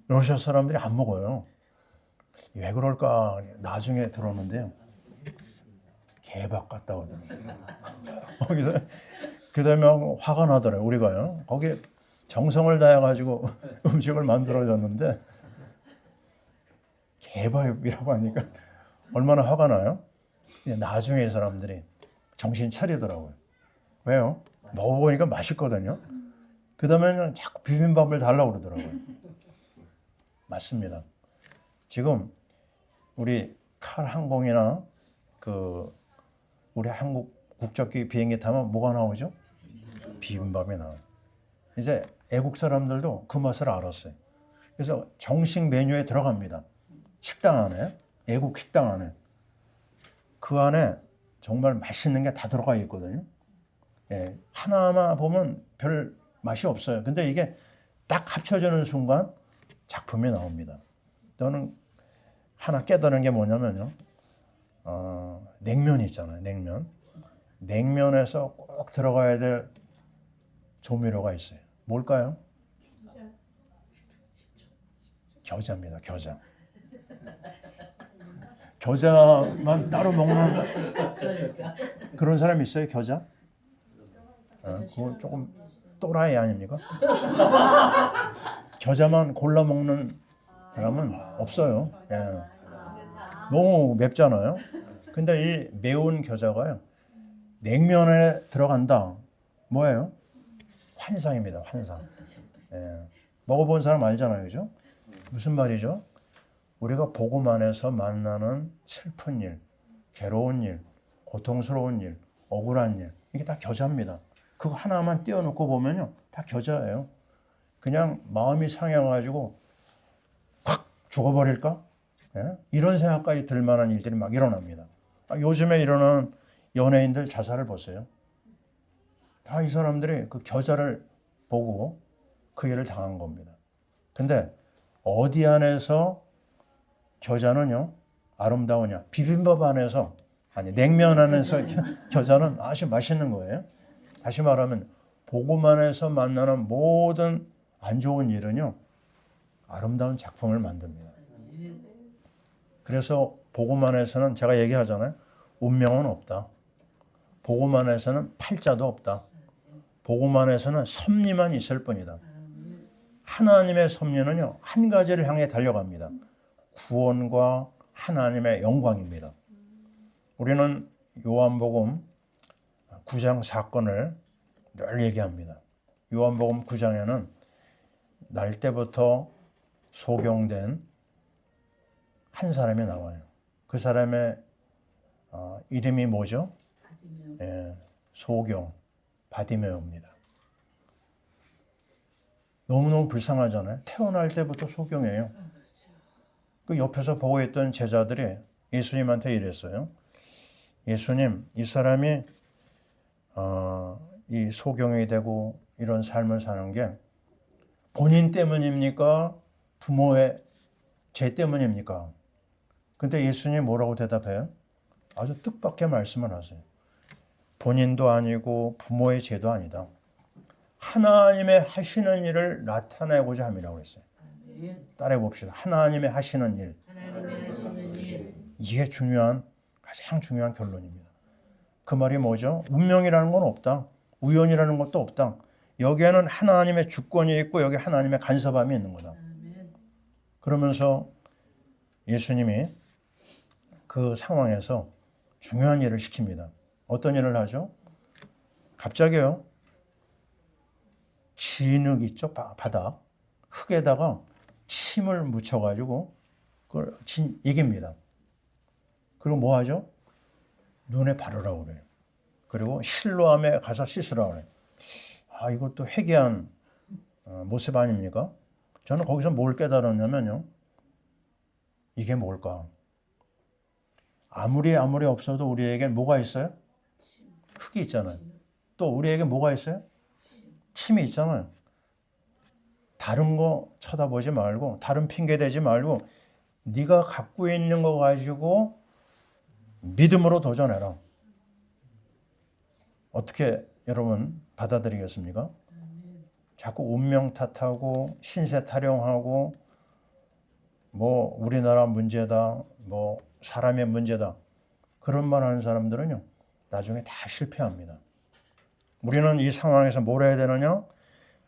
러시아 사람들이 안 먹어요. 왜 그럴까 나중에 들었는데요. 개밥 같다 그러더라고요. 거기서 그다음에 화가 나더라고요. 우리가요. 거기에 정성을 다해가지고 음식을 만들어줬는데 개밥이라고 하니까 얼마나 화가 나요? 나중에 사람들이 정신 차리더라고요. 왜요? 먹어보니까 맛있거든요. 그 다음에는 자꾸 비빔밥을 달라고 그러더라고요. 맞습니다. 지금 우리 칼 항공이나 우리 한국 국적기 비행기 타면 뭐가 나오죠? 비빔밥이 나와요. 이제 애국 사람들도 그 맛을 알았어요. 그래서 정식 메뉴에 들어갑니다. 식당 안에, 애국 식당 안에. 그 안에 정말 맛있는 게 다 들어가 있거든요. 예, 하나만 보면 별 맛이 없어요. 근데 이게 딱 합쳐지는 순간 작품이 나옵니다. 저는 하나 깨달은 게 뭐냐면요. 냉면이 있잖아요. 냉면. 냉면에서 꼭 들어가야 될 조미료가 있어요. 뭘까요? 겨자입니다. 겨자. 겨자만 따로 먹는 그런 사람 있어요? 겨자? 그건 조금 또라이 아닙니까? 겨자만 골라 먹는 사람은 없어요. 예. 너무 맵잖아요. 근데 이 매운 겨자가요. 냉면에 들어간다. 뭐예요? 환상입니다. 환상. 예. 먹어본 사람 알잖아요. 그죠? 무슨 말이죠? 우리가 복음 안에서 만나는 슬픈 일, 괴로운 일, 고통스러운 일, 억울한 일, 이게 다 겨자입니다. 그거 하나만 떼어놓고 보면요, 다 겨자예요. 그냥 마음이 상해가지고 확 죽어버릴까? 예? 이런 생각까지 들 만한 일들이 막 일어납니다. 요즘에 일어나는 연예인들 자살을 보세요. 다 이 사람들이 그 겨자를 보고 그 일을 당한 겁니다. 근데 어디 안에서 겨자는요 아름다우냐? 비빔밥 안에서, 아니 냉면 안에서 겨자는 아주 맛있는 거예요. 다시 말하면 복음 안에서 만나는 모든 안 좋은 일은요 아름다운 작품을 만듭니다. 그래서 복음 안에서는 제가 얘기하잖아요. 운명은 없다. 복음 안에서는 팔자도 없다. 복음 안에서는 섭리만 있을 뿐이다. 하나님의 섭리는요 한 가지를 향해 달려갑니다. 구원과 하나님의 영광입니다. 우리는 요한복음 9장 사건을 늘 얘기합니다. 요한복음 9장에는 날 때부터 소경된 한 사람이 나와요. 그 사람의 이름이 뭐죠? 예, 소경, 바디메오입니다. 너무너무 불쌍하잖아요. 태어날 때부터 소경이에요. 그 옆에서 보고 있던 제자들이 예수님한테 이랬어요. 예수님, 이 사람이 이 소경이 되고 이런 삶을 사는 게 본인 때문입니까? 부모의 죄 때문입니까? 근데 예수님이 뭐라고 대답해요? 아주 뜻밖의 말씀을 하세요. 본인도 아니고 부모의 죄도 아니다. 하나님의 하시는 일을 나타내고자 함이라고 했어요. 따라해 봅시다. 하나님의 하시는 일. 이게 가장 중요한 결론입니다. 그 말이 뭐죠? 운명이라는 건 없다. 우연이라는 것도 없다. 여기에는 하나님의 주권이 있고 여기 하나님의 간섭함이 있는 거다. 그러면서 예수님이 그 상황에서 중요한 일을 시킵니다. 어떤 일을 하죠? 갑자기요. 진흙 있죠? 바닥. 흙에다가 침을 묻혀가지고 그걸 이깁니다. 그리고 뭐 하죠? 눈에 바르라고 그래요. 그리고 실로암에 가서 씻으라고 그래요. 이것도 회개한 모습 아닙니까? 저는 거기서 뭘 깨달았냐면요. 이게 뭘까? 아무리 없어도 우리에겐 뭐가 있어요? 흙이 있잖아요. 또 우리에게 뭐가 있어요? 침이 있잖아요. 다른 거 쳐다보지 말고 다른 핑계 대지 말고 네가 갖고 있는 거 가지고 믿음으로 도전해라. 어떻게 여러분 받아들이겠습니까? 자꾸 운명 탓하고 신세 타령하고 뭐 우리나라 문제다, 뭐 사람의 문제다, 그런 말 하는 사람들은요, 나중에 다 실패합니다. 우리는 이 상황에서 뭘 해야 되느냐?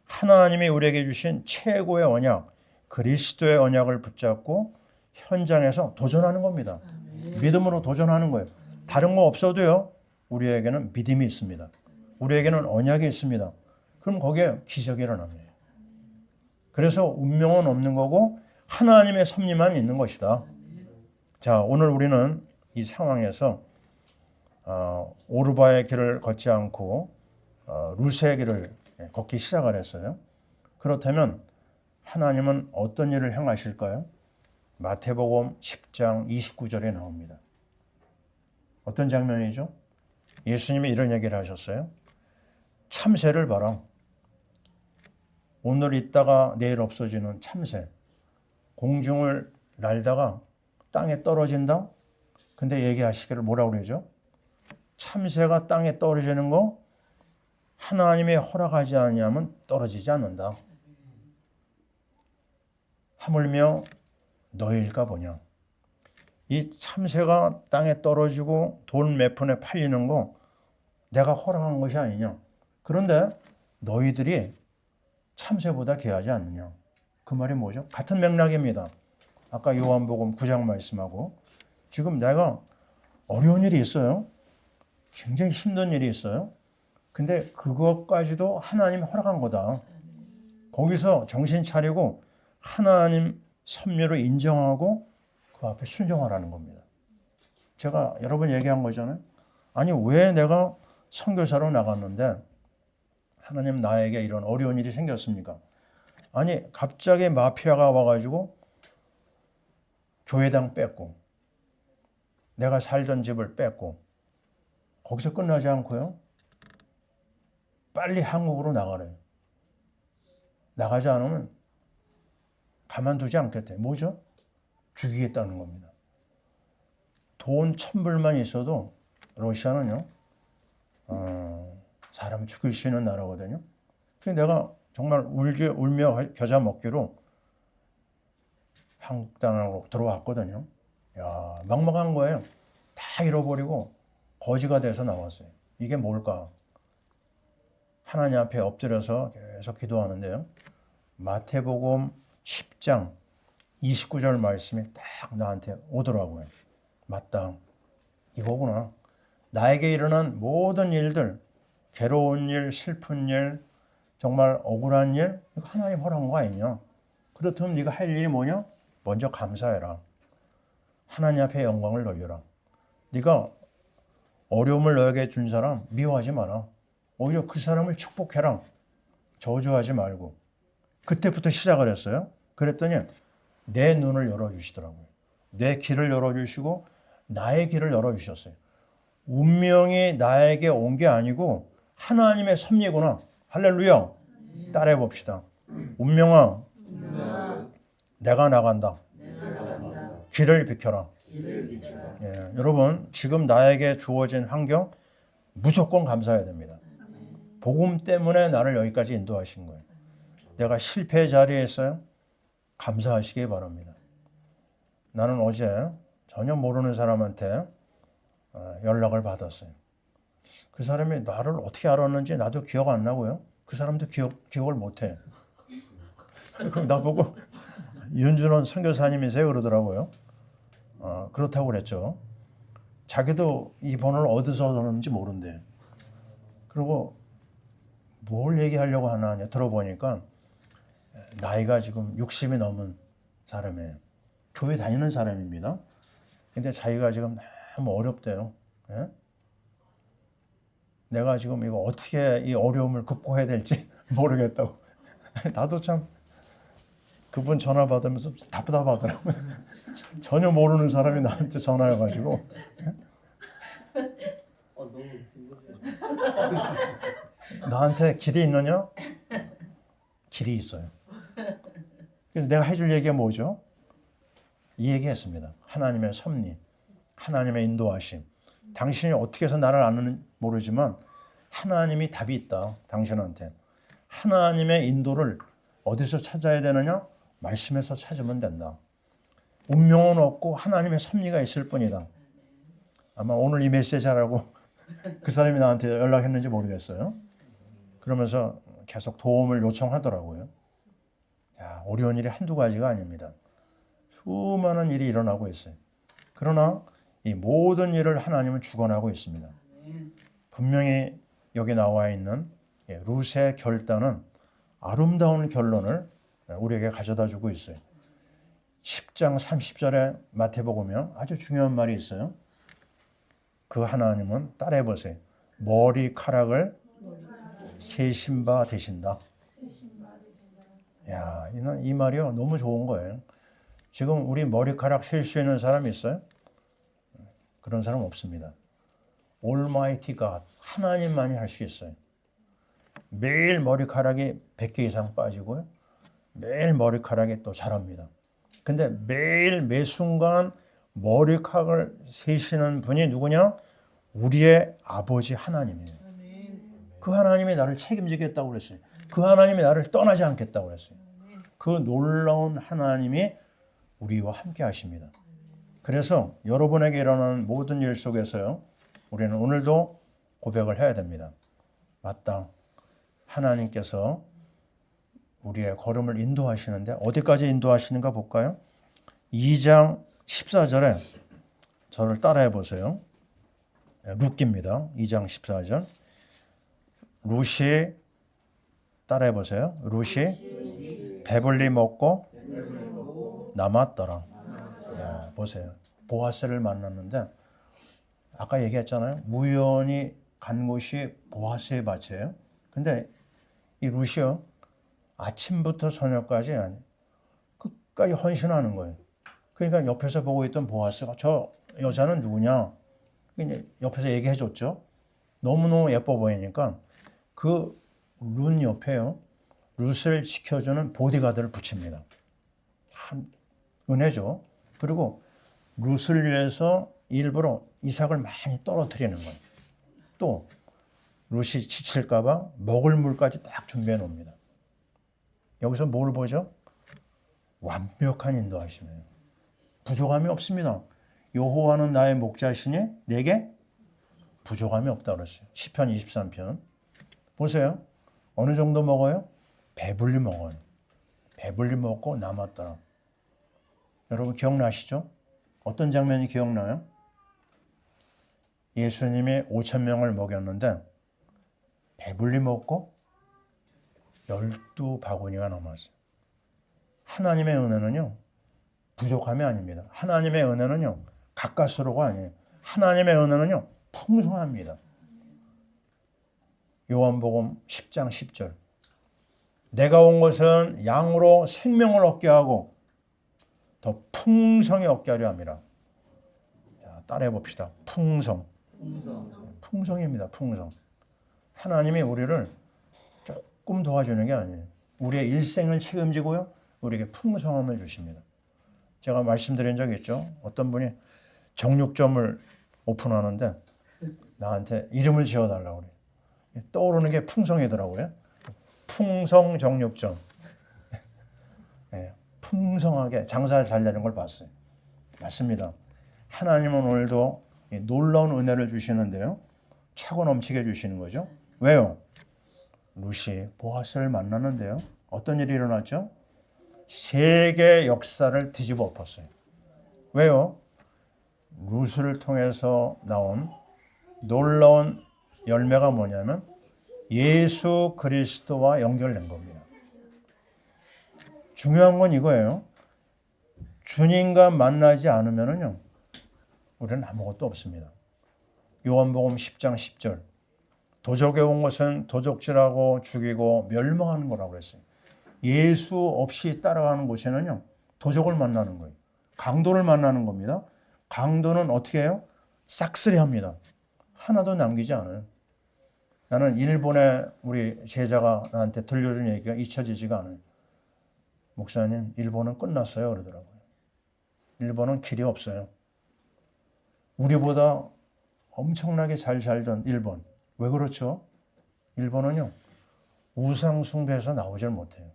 하나님이 우리에게 주신 최고의 언약, 그리스도의 언약을 붙잡고 현장에서 도전하는 겁니다. 믿음으로 도전하는 거예요. 다른 거 없어도요, 우리에게는 믿음이 있습니다. 우리에게는 언약이 있습니다. 그럼 거기에 기적이 일어납니다. 그래서 운명은 없는 거고 하나님의 섭리만 있는 것이다. 자, 오늘 우리는 이 상황에서 오르바의 길을 걷지 않고 루스의 길을 걷기 시작을 했어요. 그렇다면 하나님은 어떤 일을 행하실까요? 마태복음 10장 29절에 나옵니다. 어떤 장면이죠? 예수님이 이런 얘기를 하셨어요. 참새를 봐라. 오늘 있다가 내일 없어지는 참새. 공중을 날다가 땅에 떨어진다? 근데 얘기하시기를 뭐라고 그러죠? 참새가 땅에 떨어지는 거 하나님의 허락하지 않으면 떨어지지 않는다. 하물며 너희일까 보냐. 이 참새가 땅에 떨어지고 돈 몇 푼에 팔리는 거 내가 허락한 것이 아니냐. 그런데 너희들이 참새보다 귀하지 않느냐. 그 말이 뭐죠? 같은 맥락입니다. 아까 요한복음 9장 말씀하고 지금 내가 어려운 일이 있어요. 굉장히 힘든 일이 있어요. 근데 그것까지도 하나님 허락한 거다. 거기서 정신 차리고 하나님 섭리를 인정하고 그 앞에 순종하라는 겁니다. 제가 여러 번 얘기한 거잖아요. 아니 왜 내가 선교사로 나갔는데 하나님 나에게 이런 어려운 일이 생겼습니까? 아니 갑자기 마피아가 와가지고 교회당 뺏고 내가 살던 집을 뺏고 거기서 끝나지 않고요. 빨리 한국으로 나가래요. 나가지 않으면 가만두지 않겠대. 뭐죠? 죽이겠다는 겁니다. 돈 1000불만 있어도 러시아는요. 사람 죽일 수 있는 나라거든요. 그래서 내가 정말 울며 겨자 먹기로 한국 땅으로 들어왔거든요. 야, 막막한 거예요. 다 잃어버리고 거지가 돼서 나왔어요. 이게 뭘까? 하나님 앞에 엎드려서 계속 기도하는데요. 마태복음 10장 29절 말씀이 딱 나한테 오더라고요. 맞다. 이거구나. 나에게 일어난 모든 일들, 괴로운 일, 슬픈 일, 정말 억울한 일, 이거 하나님 허락한 거 아니냐? 그렇다면 네가 할 일이 뭐냐? 먼저 감사해라. 하나님 앞에 영광을 돌려라. 네가 어려움을 너에게 준 사람 미워하지 마라. 오히려 그 사람을 축복해라. 저주하지 말고. 그때부터 시작을 했어요. 그랬더니 내 눈을 열어주시더라고요. 내 길을 열어주시고 나의 길을 열어주셨어요. 운명이 나에게 온 게 아니고 하나님의 섭리구나. 할렐루야. 따라해 봅시다. 운명아, 내가 나간다. 길을 비켜라. 예, 여러분 지금 나에게 주어진 환경 무조건 감사해야 됩니다. 복음 때문에 나를 여기까지 인도하신 거예요. 내가 실패 자리에 있어요. 감사하시기 바랍니다. 나는 어제 전혀 모르는 사람한테 연락을 받았어요. 그 사람이 나를 어떻게 알았는지 나도 기억 안 나고요. 그 사람도 기억을 못해. 그럼 나보고 윤준원 선교사님이세요? 그러더라고요. 그렇다고 그랬죠. 자기도 이 번호를 어디서 얻었는지 모른대. 그리고 뭘 얘기하려고 하나 들어보니까 나이가 지금 60이 넘은 사람이에요. 교회 다니는 사람입니다. 근데 자기가 지금 너무 어렵대요. 예? 내가 지금 이거 어떻게 이 어려움을 극복해야 될지 모르겠다고. 나도 참 그분 전화 받으면서 답답하더라고요. 전혀 모르는 사람이 나한테 전화해가지고. 나한테 길이 있느냐? 길이 있어요. 그래서 내가 해줄 얘기가 뭐죠? 이 얘기했습니다. 하나님의 섭리, 하나님의 인도하심. 당신이 어떻게 해서 나를 아는지 모르지만 하나님이 답이 있다. 당신한테. 하나님의 인도를 어디서 찾아야 되느냐? 말씀에서 찾으면 된다. 운명은 없고 하나님의 섭리가 있을 뿐이다. 아마 오늘 이 메시지 하라고 그 사람이 나한테 연락했는지 모르겠어요. 그러면서 계속 도움을 요청하더라고요. 야, 어려운 일이 한두 가지가 아닙니다. 수많은 일이 일어나고 있어요. 그러나 이 모든 일을 하나님은 주관하고 있습니다. 분명히 여기 나와 있는 룻의 결단은 아름다운 결론을 우리에게 가져다 주고 있어요. 10장 30절에 마태복음에 아주 중요한 말이 있어요. 그 하나님은 따라해 보세요. 머리카락을 세신 바 되신다. 야, 이 말이요 너무 좋은 거예요. 지금 우리 머리카락 셀 수 있는 사람 있어요? 그런 사람 없습니다. Almighty God, 하나님만이 할 수 있어요. 매일 머리카락이 100개 이상 빠지고요. 매일 머리카락이 또 자랍니다. 근데 매일 매 순간 머리카락을 세시는 분이 누구냐? 우리의 아버지 하나님이에요. 그 하나님이 나를 책임지겠다고 그랬어요. 그 하나님이 나를 떠나지 않겠다고 그랬어요. 그 놀라운 하나님이 우리와 함께 하십니다. 그래서 여러분에게 일어나는 모든 일 속에서요, 우리는 오늘도 고백을 해야 됩니다. 맞다. 하나님께서 우리의 걸음을 인도하시는데 어디까지 인도하시는가 볼까요? 2장 14절에 저를 따라해 보세요. 룻기입니다. 2장 14절. 룻이 따라해 보세요. 룻이 배불리 먹고 남았더라. 야, 보세요. 보아스를 만났는데 아까 얘기했잖아요. 우연히 간 곳이 보아스의 밭이에요. 근데 이 룻이요. 아침부터 저녁까지 끝까지 헌신하는 거예요. 그러니까 옆에서 보고 있던 보아스가 저 여자는 누구냐? 옆에서 얘기해 줬죠. 너무너무 예뻐 보이니까 그 룻 옆에요. 룻을 지켜주는 보디가드를 붙입니다. 참 은혜죠. 그리고 룻을 위해서 일부러 이삭을 많이 떨어뜨리는 거예요. 또 룻이 지칠까 봐 먹을 물까지 딱 준비해 놓습니다. 여기서 뭘 보죠? 완벽한 인도하심이에요. 부족함이 없습니다. 여호와는 나의 목자시니 내게 부족함이 없다고 그랬어요. 시편 23편. 보세요. 어느 정도 먹어요? 배불리 먹어요. 배불리 먹고 남았더라. 여러분 기억나시죠? 어떤 장면이 기억나요? 예수님이 5,000명을 먹였는데 배불리 먹고 12바구니가 남았어요. 하나님의 은혜는요, 부족함이 아닙니다. 하나님의 은혜는요, 가까스로가 아니에요. 하나님의 은혜는요, 풍성합니다. 요한복음 10장 10절. 내가 온 것은 양으로 생명을 얻게 하고 더 풍성히 얻게 하려 함이라. 자, 따라해 봅시다. 풍성. 풍성입니다. 풍성. 하나님이 우리를 조금 도와주는 게 아니에요. 우리의 일생을 책임지고요. 우리에게 풍성함을 주십니다. 제가 말씀드린 적이 있죠. 어떤 분이 정육점을 오픈하는데 나한테 이름을 지어달라고 그래요. 떠오르는 게 풍성이더라고요. 풍성 정육점. 네, 풍성하게 장사 잘 되는 걸 봤어요. 맞습니다. 하나님은 오늘도 놀라운 은혜를 주시는데요. 차고 넘치게 주시는 거죠. 왜요? 룻이 보아스를 만났는데요. 어떤 일이 일어났죠? 세계 역사를 뒤집어 엎었어요. 왜요? 룻을 통해서 나온 놀라운 열매가 뭐냐면 예수 그리스도와 연결된 겁니다. 중요한 건 이거예요. 주님과 만나지 않으면요, 우리는 아무것도 없습니다. 요한복음 10장 10절. 도적에 온 것은 도적질하고 죽이고 멸망하는 거라고 그랬어요. 예수 없이 따라가는 곳에는요, 도적을 만나는 거예요. 강도를 만나는 겁니다. 강도는 어떻게 해요? 싹쓸이합니다. 하나도 남기지 않아요. 나는 일본의 우리 제자가 나한테 들려준 얘기가 잊혀지지가 않아요. 목사님, 일본은 끝났어요 그러더라고요. 일본은 길이 없어요. 우리보다 엄청나게 잘 살던 일본. 왜 그렇죠? 일본은요, 우상 숭배에서 나오질 못해요.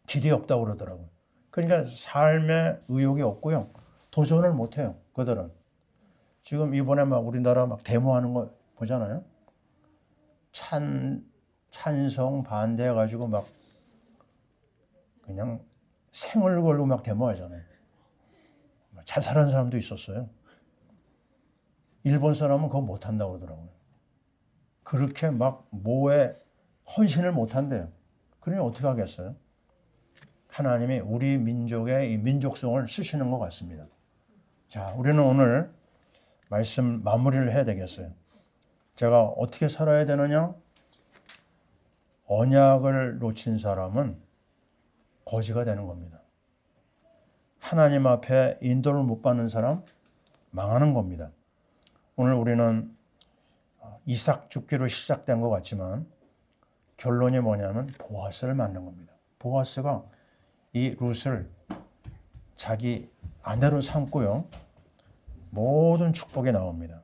길이 없다고 그러더라고요. 그러니까 삶의 의욕이 없고요. 도전을 못해요. 그들은. 지금 이번에 막 우리나라 막 데모하는 거 보잖아요. 찬성 반대해가지고 막 그냥 생을 걸고 막 데모하잖아요. 자살한 사람도 있었어요. 일본 사람은 그거 못한다고 그러더라고요. 그렇게 막 뭐에 헌신을 못한대요. 그러니 어떻게 하겠어요? 하나님이 우리 민족의 이 민족성을 쓰시는 것 같습니다. 자, 우리는 오늘 말씀 마무리를 해야 되겠어요. 제가 어떻게 살아야 되느냐? 언약을 놓친 사람은 거지가 되는 겁니다. 하나님 앞에 인도를 못 받는 사람 망하는 겁니다. 오늘 우리는 이삭 죽기로 시작된 것 같지만 결론이 뭐냐면 보아스를 만난 겁니다. 보아스가 이 룻을 자기 아내로 삼고요. 모든 축복이 나옵니다.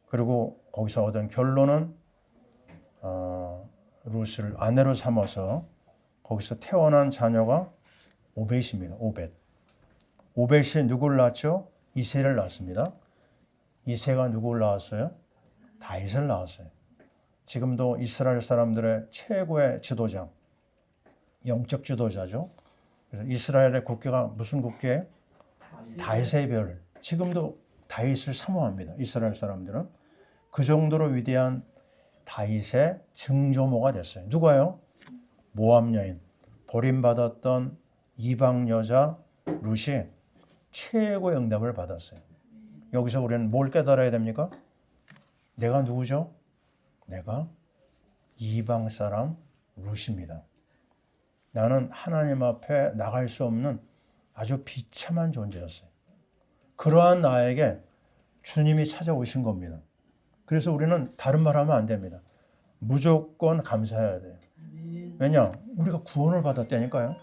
그리고 거기서 얻은 결론은 룻을 아내로 삼아서 거기서 태어난 자녀가 오벳입니다. 오벳이 누구를 낳았죠? 이새를 낳았습니다. 이새가 누구를 낳았어요? 다윗을 낳았어요. 지금도 이스라엘 사람들의 최고의 지도자, 영적 지도자죠. 그래서 이스라엘의 국기가 무슨 국기예요? 다윗의 별. 지금도 다윗을 사모합니다. 이스라엘 사람들은. 그 정도로 위대한 다윗의 증조모가 됐어요. 누가요? 모압 여인. 버림받았던 이방 여자 룻이 최고의 응답을 받았어요. 여기서 우리는 뭘 깨달아야 됩니까? 내가 누구죠? 내가 이방 사람 룻입니다. 나는 하나님 앞에 나갈 수 없는 아주 비참한 존재였어요. 그러한 나에게 주님이 찾아오신 겁니다. 그래서 우리는 다른 말 하면 안 됩니다. 무조건 감사해야 돼요. 왜냐? 우리가 구원을 받았다니까요.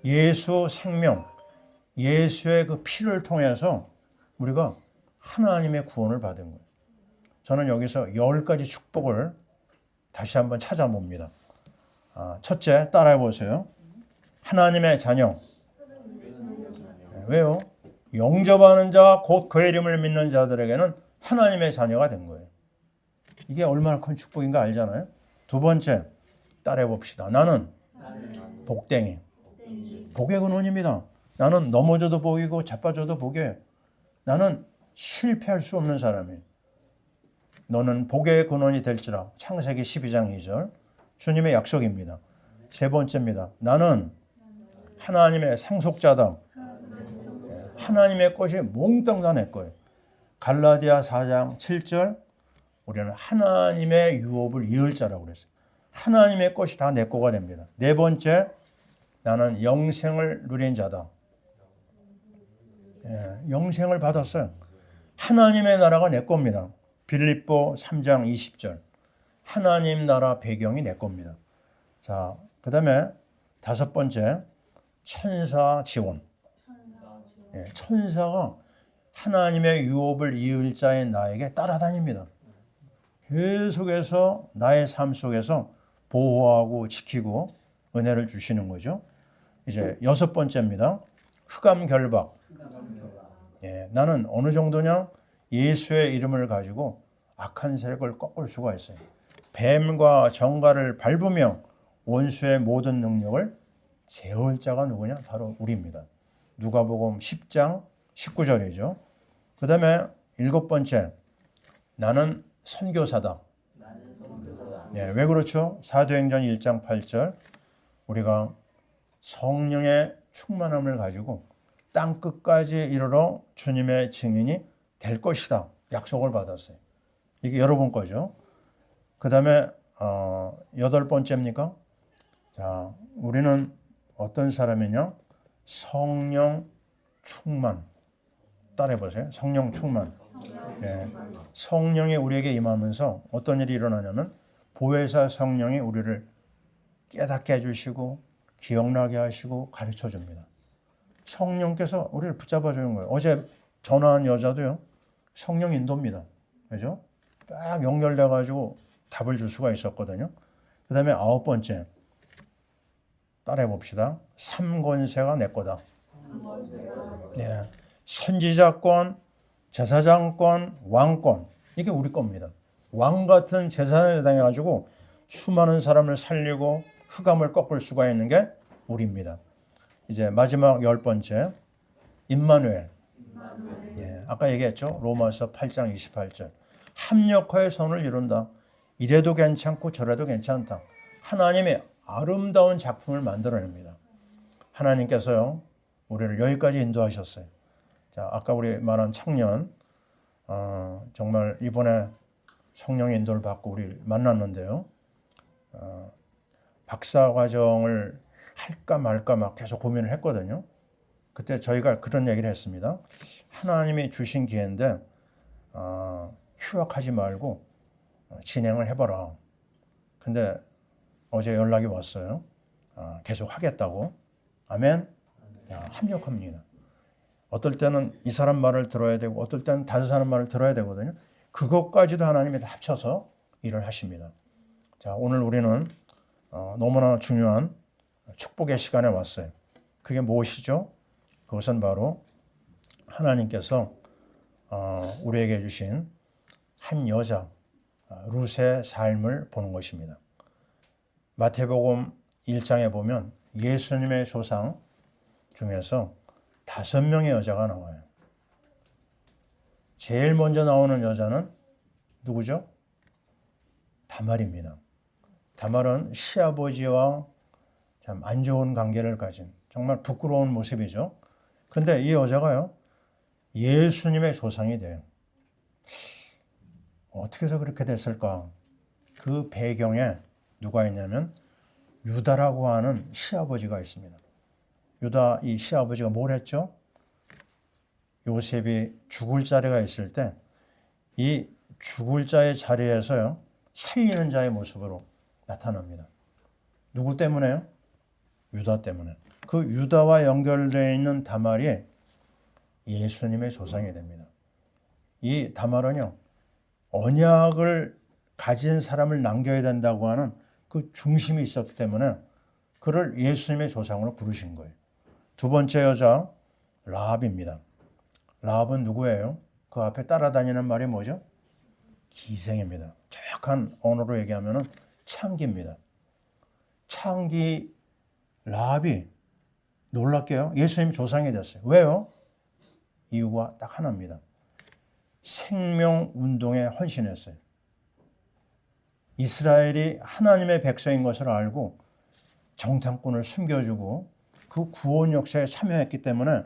예수 생명, 예수의 그 피를 통해서 우리가 하나님의 구원을 받은 거예요. 저는 여기서 10가지 축복을 다시 한번 찾아봅니다. 첫째, 따라해 보세요. 하나님의 자녀. 왜요? 영접하는 자, 곧 그의 이름을 믿는 자들에게는 하나님의 자녀가 된 거예요. 이게 얼마나 큰 축복인가 알잖아요. 두 번째, 따라해 봅시다. 나는 복댕이. 복의 근원입니다. 나는 넘어져도 복이고 자빠져도 복이에요. 나는 실패할 수 없는 사람이에요. 너는 복의 근원이 될지라. 창세기 12장 2절. 주님의 약속입니다. 세 번째입니다. 나는 하나님의 상속자다. 하나님의 것이 몽땅 다 내 거예요. 갈라디아 4장 7절. 우리는 하나님의 유업을 이을 자라고 그랬어요. 하나님의 것이 다 내 거가 됩니다. 네 번째, 나는 영생을 누린 자다. 영생을 받았어요. 하나님의 나라가 내 겁니다. 빌립보 3장 20절. 하나님 나라 배경이 내 겁니다. 자, 그 다음에 다섯 번째, 천사 지원. 천사가 하나님의 유업을 이을 자인 나에게 따라다닙니다. 계속해서 나의 삶 속에서 보호하고 지키고 은혜를 주시는 거죠. 이제 여섯 번째입니다. 흑암 결박. 나는 어느 정도냐? 예수의 이름을 가지고 악한 세력을 꺾을 수가 있어요. 뱀과 정갈을 밟으며 원수의 모든 능력을 제어할 자가 누구냐? 바로 우리입니다. 누가복음 10장 19절이죠. 그 다음에 일곱 번째, 나는 선교사다. 왜 그렇죠? 사도행전 1장 8절. 우리가 성령의 충만함을 가지고 땅 끝까지 이르러 주님의 증인이 될 것이다. 약속을 받았어요. 이게 여러분 거죠. 그 다음에 여덟 번째입니까? 자, 우리는 어떤 사람이냐? 성령 충만. 따라해 보세요. 성령 충만. 성령이 우리에게 임하면서 어떤 일이 일어나냐면 보혜사 성령이 우리를 깨닫게 해주시고 기억나게 하시고 가르쳐 줍니다. 성령께서 우리를 붙잡아 주는 거예요. 어제 전화한 여자도요. 성령 인도입니다. 그죠? 딱 연결돼 가지고 답을 줄 수가 있었거든요. 그 다음에 아홉 번째, 따라해 봅시다. 삼권세가 내 거다. 네. 선지자권, 제사장권, 왕권, 이게 우리 겁니다. 왕 같은 제사장에 당해가지고 수많은 사람을 살리고 흑암을 꺾을 수가 있는 게 우리입니다. 이제 마지막 10번째, 임마누엘. 예, 아까 얘기했죠. 로마서 8장 28절. 합력하여 선을 이룬다. 이래도 괜찮고 저래도 괜찮다. 하나님의 아름다운 작품을 만들어냅니다. 하나님께서요, 우리를 여기까지 인도하셨어요. 자, 아까 우리 말한 청년, 정말 이번에 성령의 인도를 받고 우리 만났는데요. 박사 과정을 할까 말까 막 계속 고민을 했거든요. 그때 저희가 그런 얘기를 했습니다. 하나님이 주신 기회인데 휴학하지 말고 진행을 해봐라. 근데 어제 연락이 왔어요. 계속 하겠다고. 아멘. 야, 합력합니다. 어떨 때는 이 사람 말을 들어야 되고 어떨 때는 다른 사람 말을 들어야 되거든요. 그것까지도 하나님이 다 합쳐서 일을 하십니다. 자, 오늘 우리는 너무나 중요한 축복의 시간에 왔어요. 그게 무엇이죠? 그것은 바로 하나님께서 우리에게 주신 한 여자 룻의 삶을 보는 것입니다. 마태복음 1장에 보면 예수님의 조상 중에서 5명의 여자가 나와요. 제일 먼저 나오는 여자는 누구죠? 다말입니다. 다말은 시아버지와 참 안 좋은 관계를 가진 정말 부끄러운 모습이죠. 근데 이 여자가요, 예수님의 조상이 돼요. 어떻게 해서 그렇게 됐을까? 그 배경에 누가 있냐면 유다라고 하는 시아버지가 있습니다. 유다 이 시아버지가 뭘 했죠? 요셉이 죽을 자리가 있을 때 이 죽을 자의 자리에서요, 살리는 자의 모습으로 나타납니다. 누구 때문에요? 유다 때문에. 그 유다와 연결되어 있는 다말이 예수님의 조상이 됩니다. 이 다말은요, 언약을 가진 사람을 남겨야 된다고 하는 그 중심이 있었기 때문에 그를 예수님의 조상으로 부르신 거예요. 두 번째 여자 라합입니다. 라합은 누구예요? 그 앞에 따라다니는 말이 뭐죠? 기생입니다. 정확한 언어로 얘기하면 창기입니다. 창기 라합이 놀랍게요, 예수님 조상이 됐어요. 왜요? 이유가 딱 하나입니다. 생명운동에 헌신했어요. 이스라엘이 하나님의 백성인 것을 알고 정탐꾼을 숨겨주고 그 구원 역사에 참여했기 때문에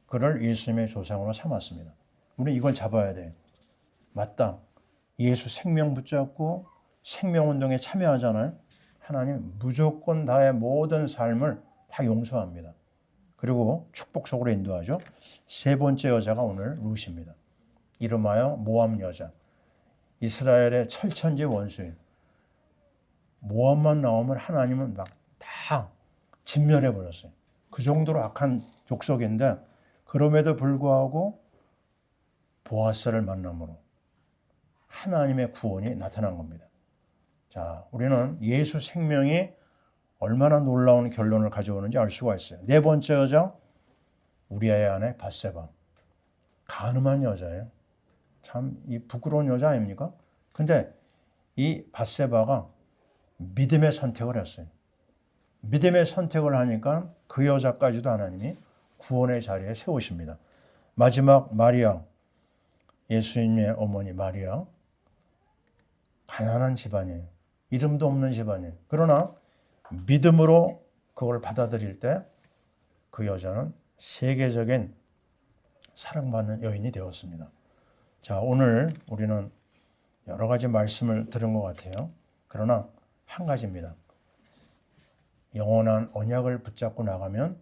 그를 예수님의 조상으로 삼았습니다. 우리 이걸 잡아야 돼요. 맞다. 예수 생명 붙잡고 생명운동에 참여하잖아요. 하나님 무조건 나의 모든 삶을 다 용서합니다. 그리고 축복 속으로 인도하죠. 세 번째 여자가 오늘 룻입니다. 이름하여 모압 여자. 이스라엘의 철천지 원수예요. 모압만 나오면 하나님은 막 다 진멸해 버렸어요. 그 정도로 악한 족속인데 그럼에도 불구하고 보아스를 만남으로 하나님의 구원이 나타난 겁니다. 자, 우리는 예수 생명이 얼마나 놀라운 결론을 가져오는지 알 수가 있어요. 네 번째 여자, 우리아의 아내 밧세바. 간음한 여자예요. 참 이 부끄러운 여자 아닙니까? 근데 이 밧세바가 믿음의 선택을 했어요. 믿음의 선택을 하니까 그 여자까지도 하나님이 구원의 자리에 세우십니다. 마지막 마리아, 예수님의 어머니 마리아, 가난한 집안이에요. 이름도 없는 집안이에요. 그러나 믿음으로 그걸 받아들일 때 그 여자는 세계적인 사랑받는 여인이 되었습니다. 자, 오늘 우리는 여러 가지 말씀을 들은 것 같아요. 그러나 한 가지입니다. 영원한 언약을 붙잡고 나가면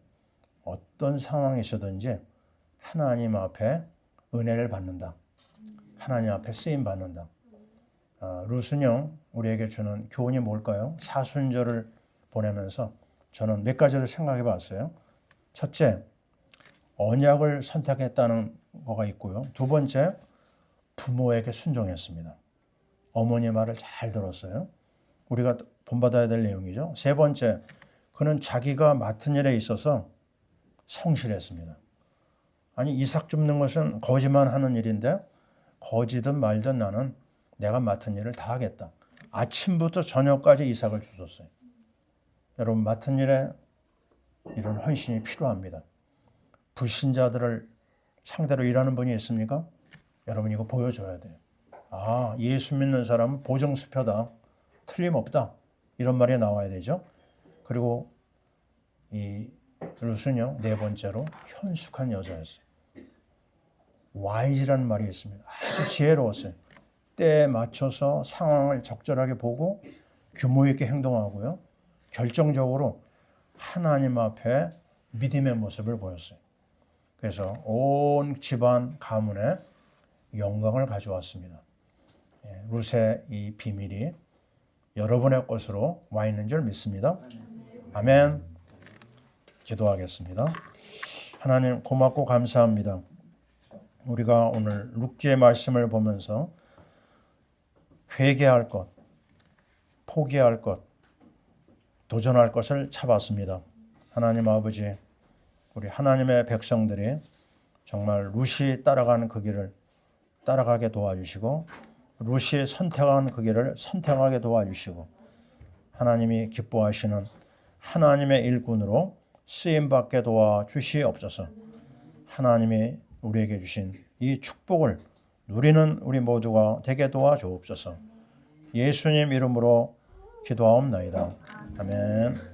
어떤 상황이 있어든지 하나님 앞에 은혜를 받는다. 하나님 앞에 쓰임 받는다. 룻은요, 우리에게 주는 교훈이 뭘까요? 사순절을 보내면서 저는 몇 가지를 생각해 봤어요. 첫째, 언약을 선택했다는 거가 있고요. 두 번째, 부모에게 순종했습니다. 어머니 말을 잘 들었어요. 우리가 본받아야 될 내용이죠. 세 번째, 그는 자기가 맡은 일에 있어서 성실했습니다. 아니 이삭 줍는 것은 거지만 하는 일인데 거지든 말든 나는 내가 맡은 일을 다 하겠다. 아침부터 저녁까지 이삭을 주셨어요. 여러분 맡은 일에 이런 헌신이 필요합니다. 불신자들을 상대로 일하는 분이 있습니까? 여러분 이거 보여줘야 돼요. 아, 예수 믿는 사람은 보정수표다. 틀림없다. 이런 말이 나와야 되죠. 그리고 이 룻은요, 네 번째로 현숙한 여자였어요. 와이즈라는 말이 있습니다. 아주 지혜로웠어요. 때에 맞춰서 상황을 적절하게 보고 규모 있게 행동하고요. 결정적으로 하나님 앞에 믿음의 모습을 보였어요. 그래서 온 집안 가문에 영광을 가져왔습니다. 룻의 이 비밀이 여러분의 것으로 와 있는 줄 믿습니다. 아멘. 기도하겠습니다. 하나님 고맙고 감사합니다. 우리가 오늘 룻기의 말씀을 보면서 회개할 것, 포기할 것, 도전할 것을 찾았습니다. 하나님 아버지, 우리 하나님의 백성들이 정말 룻이 따라가는 그 길을 따라가게 도와주시고 룻이 선택한 그 길을 선택하게 도와주시고 하나님이 기뻐하시는 하나님의 일꾼으로 쓰임받게 도와주시옵소서. 하나님이 우리에게 주신 이 축복을 누리는 우리 모두가 되게 도와주옵소서. 예수님 이름으로 기도하옵나이다. 아멘.